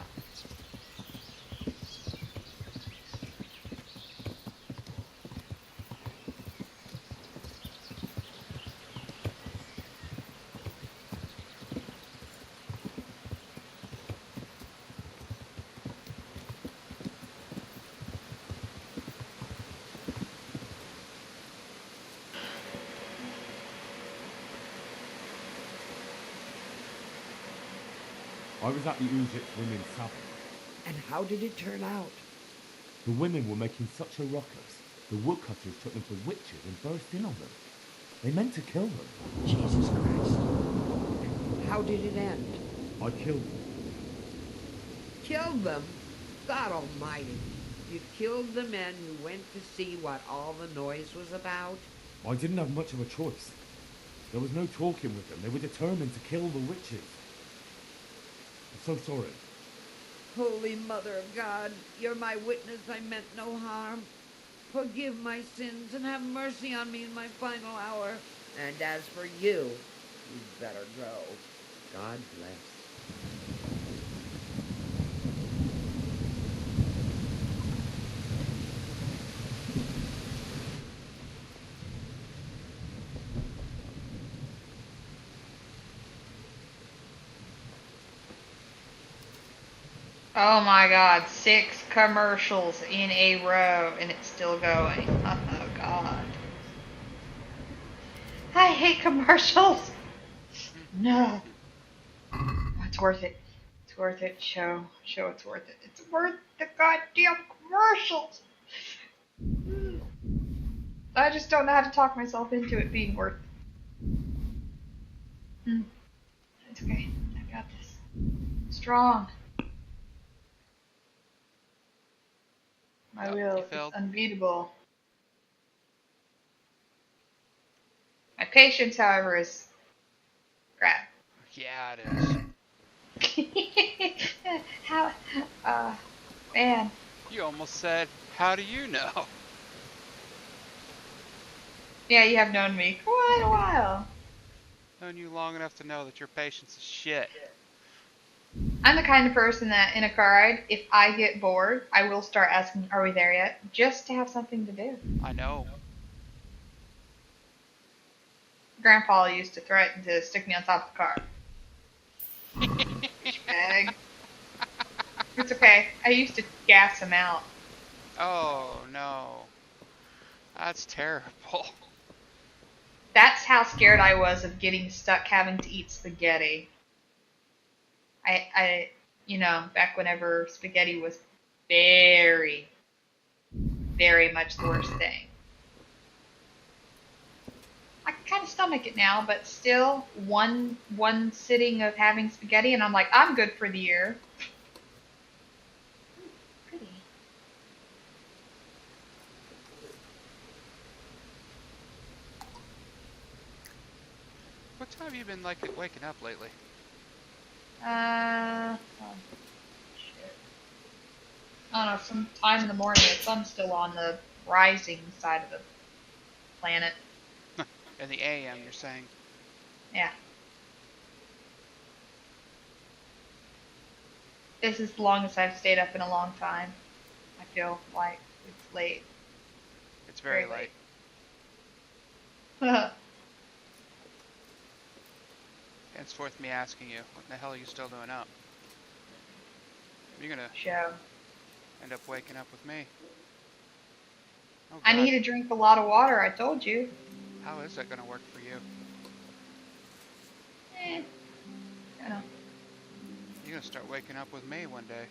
I was at the Uzit women's sabbath. And how did it turn out? The women were making such a ruckus, the woodcutters took them for witches and burst in on them. They meant to kill them. Jesus Christ. How did it end? I killed them. Killed them? God almighty. You killed the men who went to see what all the noise was about? I didn't have much of a choice. There was no talking with them. They were determined to kill the witches. I'm so sorry. Holy Mother of God, you're my witness I meant no harm. Forgive my sins and have mercy on me in my final hour. And as for you, you'd better go. God bless. Oh my god, 6 commercials in a row and it's still going. Oh god. I hate commercials. No. It's worth it. It's worth it. Show it's worth it. It's worth the goddamn commercials. I just don't know how to talk myself into it being worth it. It's okay. I got this. Strong. My will is unbeatable. My patience, however, is crap. Yeah, it is. How, man. You almost said, how do you know? Yeah, you have known me quite a while. Known you long enough to know that your patience is shit. I'm the kind of person that in a car ride, if I get bored, I will start asking, are we there yet? Just to have something to do. I know. Grandpa used to threaten to stick me on top of the car. Bag. It's okay. I used to gas him out. Oh, no. That's terrible. That's how scared I was of getting stuck having to eat spaghetti. I you know, back whenever spaghetti was very, very much the worst thing. I can kind of stomach it now, but still, one sitting of having spaghetti, and I'm like, I'm good for the year. Pretty. What time have you been like waking up lately? Oh, shit. I don't know, sometime in the morning, the sun's still on the rising side of the planet. In the AM, you're saying? Yeah. This is the longest I've stayed up in a long time. I feel like it's late. It's very late. henceforth me asking you, what the hell are you still doing up? You're gonna Show. end up waking up with me. Oh, I God. need to drink a lot of water, I told you. How is that gonna work for you? I know. You're gonna start waking up with me one day.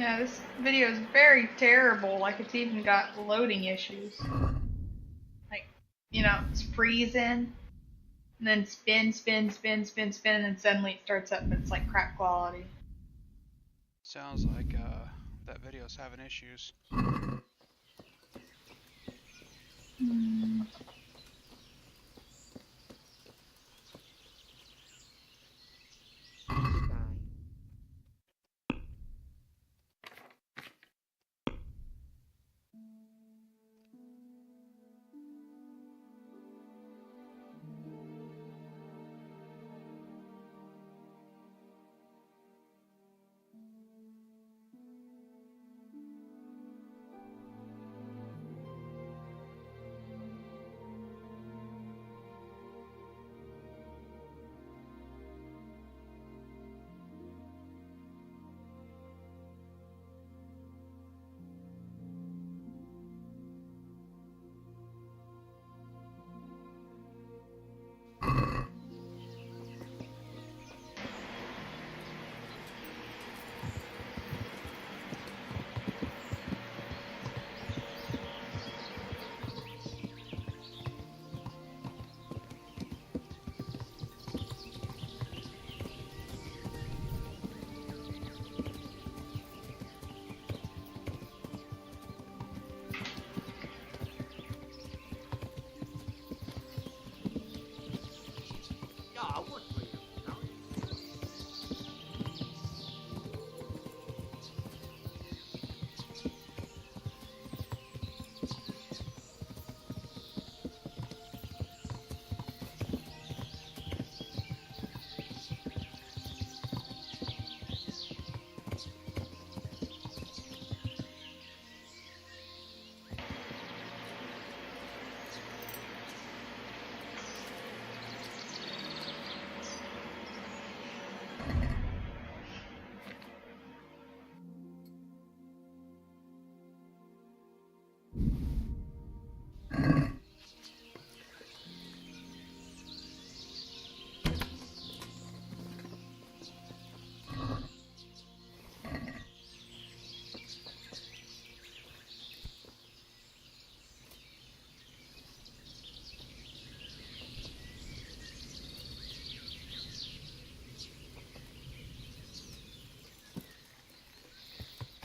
Yeah, this video is very terrible. Like, it's even got loading issues. Like, you know, it's freezing, and then spin, and then suddenly it starts up and it's like crap quality. Sounds like that video's having issues.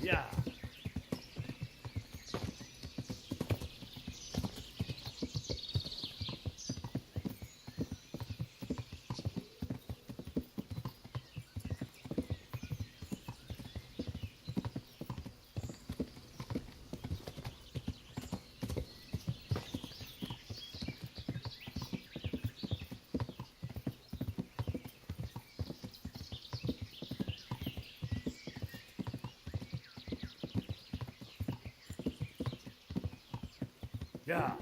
Yeah. Yeah.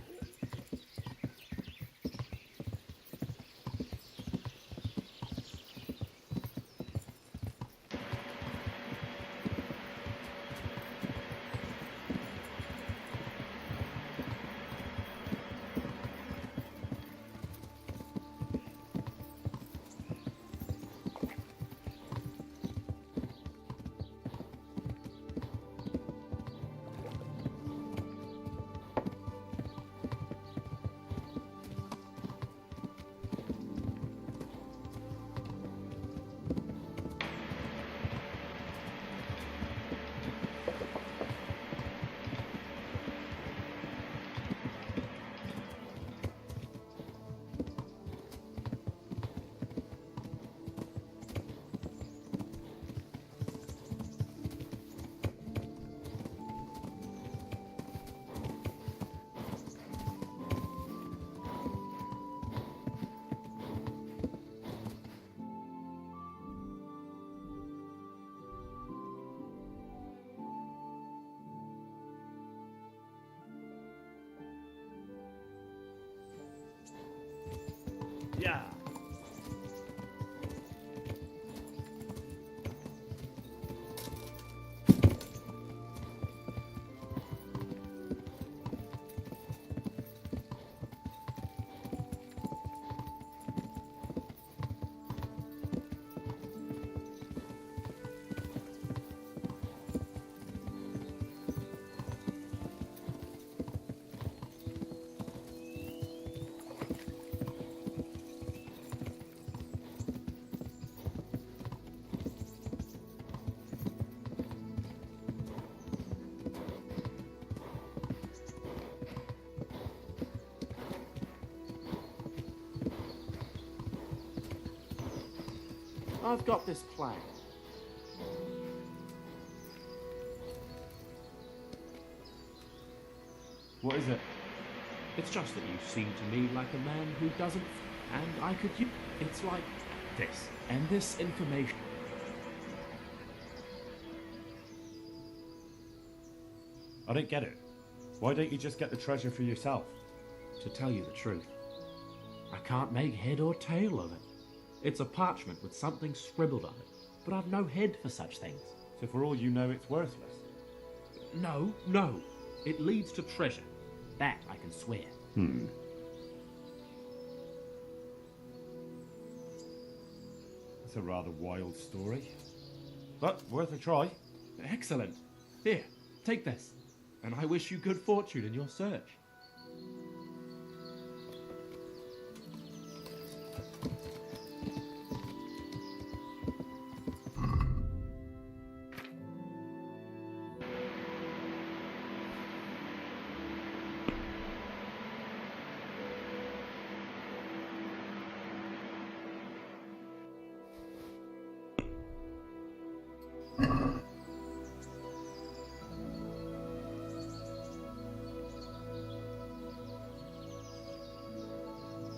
I've got this plan. What is it? It's just that you seem to me like a man who doesn't, and I could use. It's like this, and this information. I don't get it. Why don't you just get the treasure for yourself? To tell you the truth, I can't make head or tail of it. It's a parchment with something scribbled on it, but I've no head for such things. So for all you know, it's worthless? No. It leads to treasure. That I can swear. That's a rather wild story. But worth a try. Excellent. Here, take this. And I wish you good fortune in your search.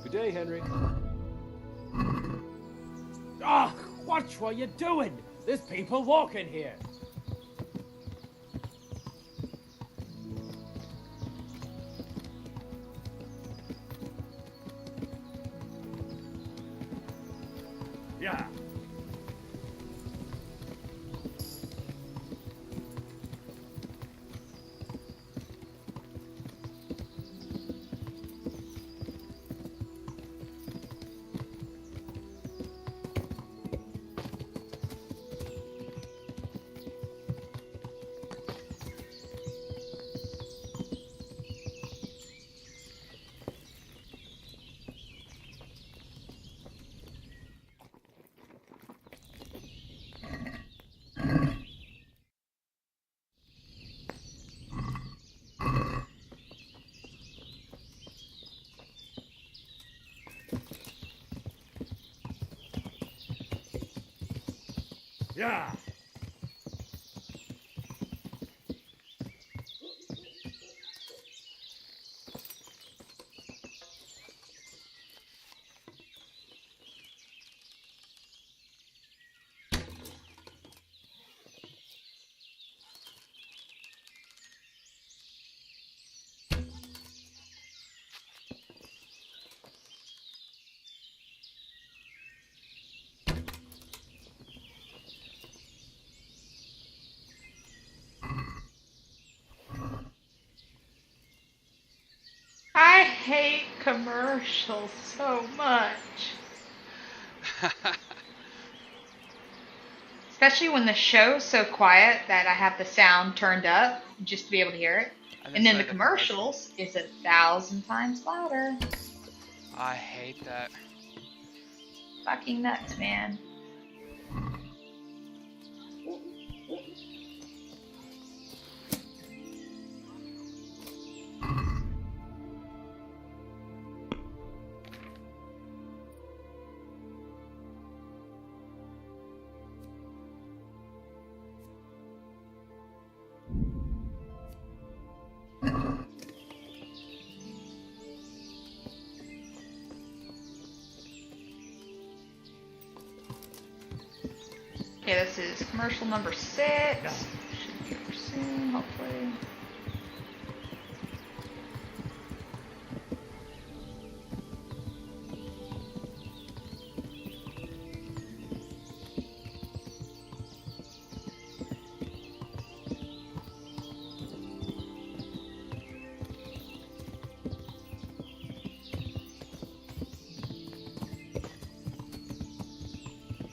Good day, Henry. Ah, watch what you're doing. There's people walking here. Yeah. Yeah. I hate commercials so much. Especially when the show's so quiet that I have the sound turned up just to be able to hear it. And then the commercials is 1,000 times louder. I hate that. Fucking nuts, man. Okay, this is commercial number 6. Should be over soon, hopefully.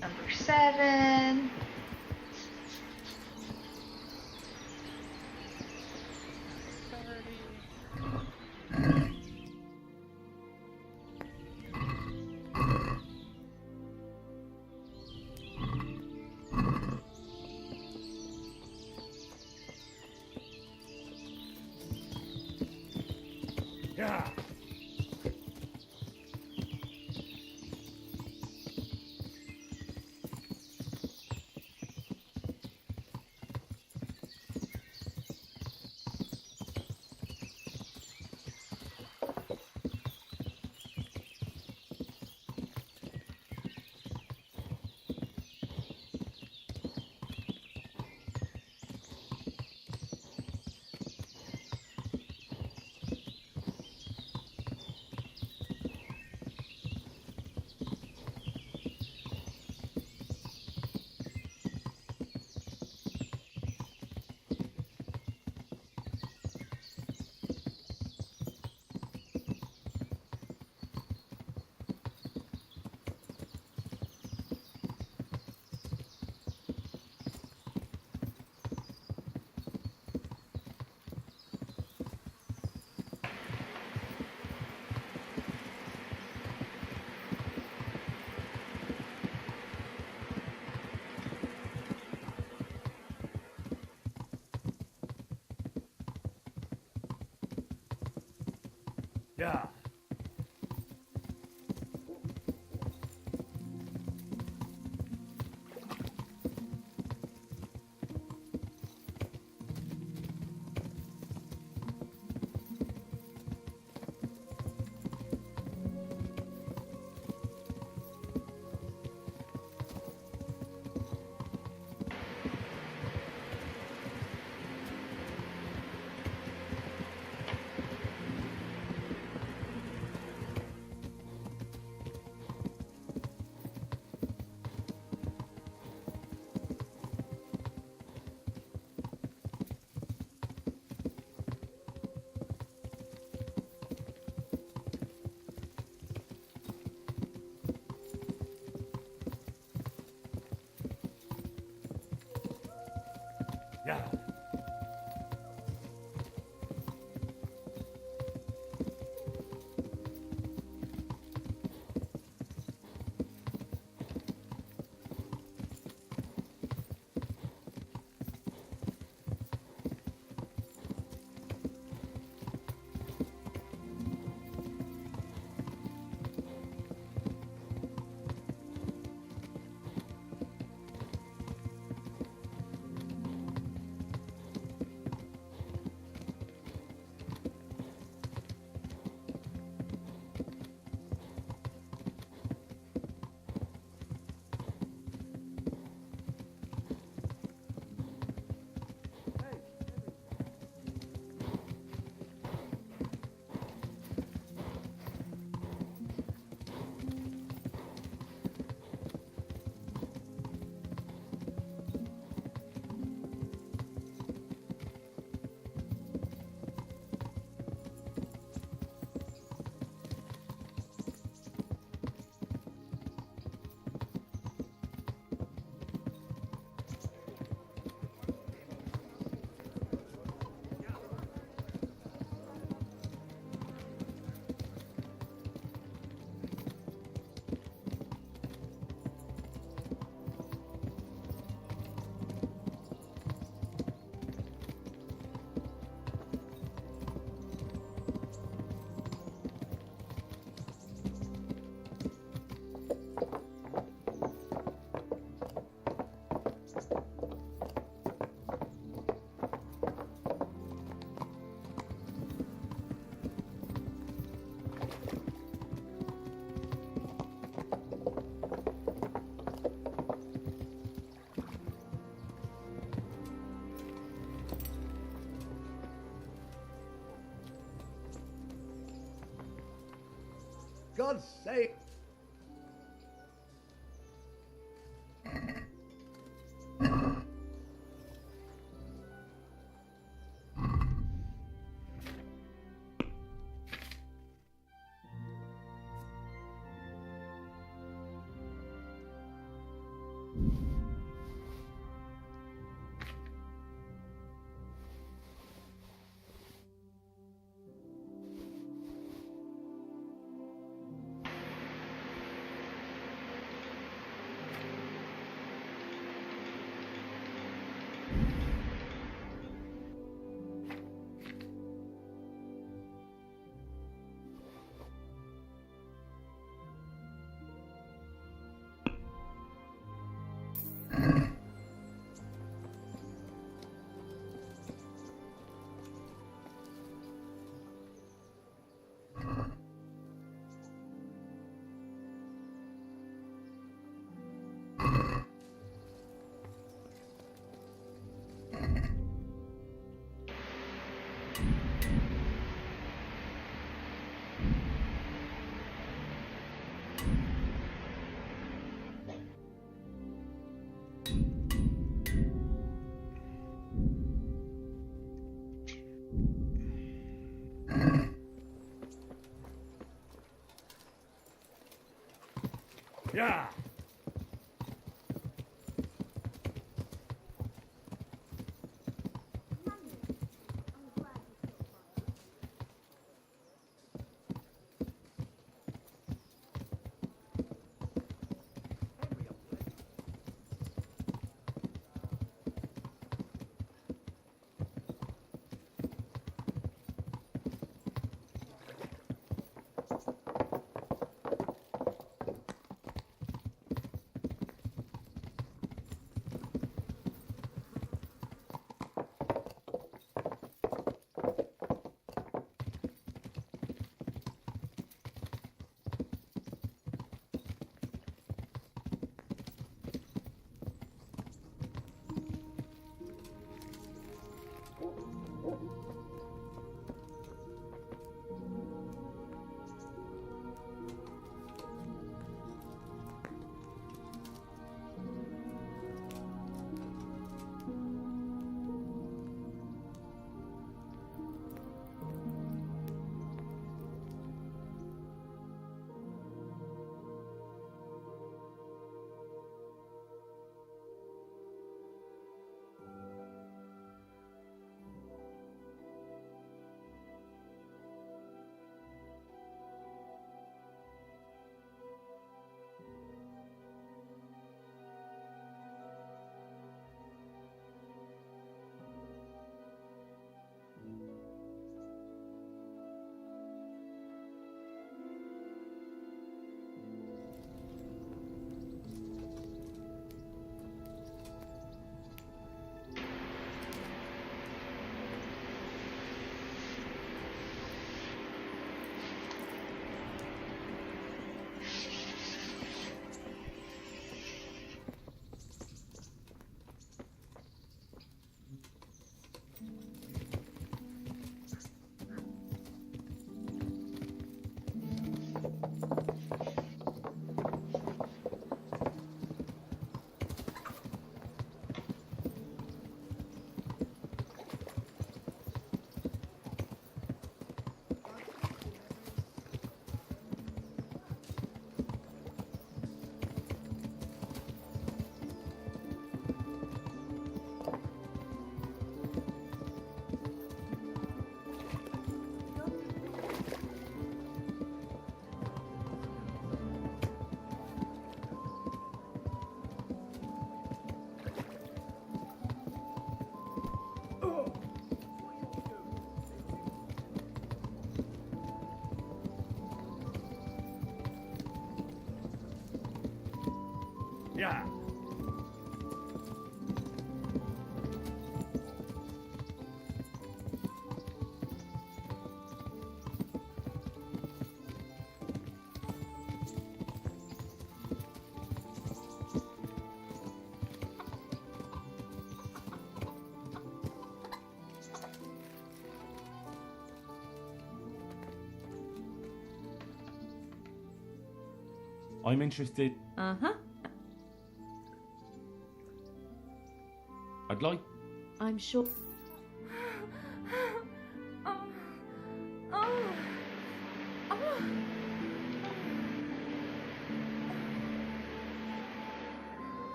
Number 7. Yeah. Yeah. Yeah. God's sake! Yeah. Yeah. I'm interested. Uh-huh. I'd like. I'm sure.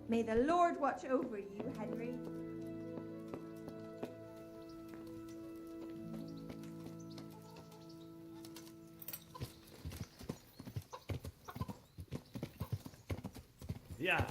May the Lord watch over you, Henry. Yeah.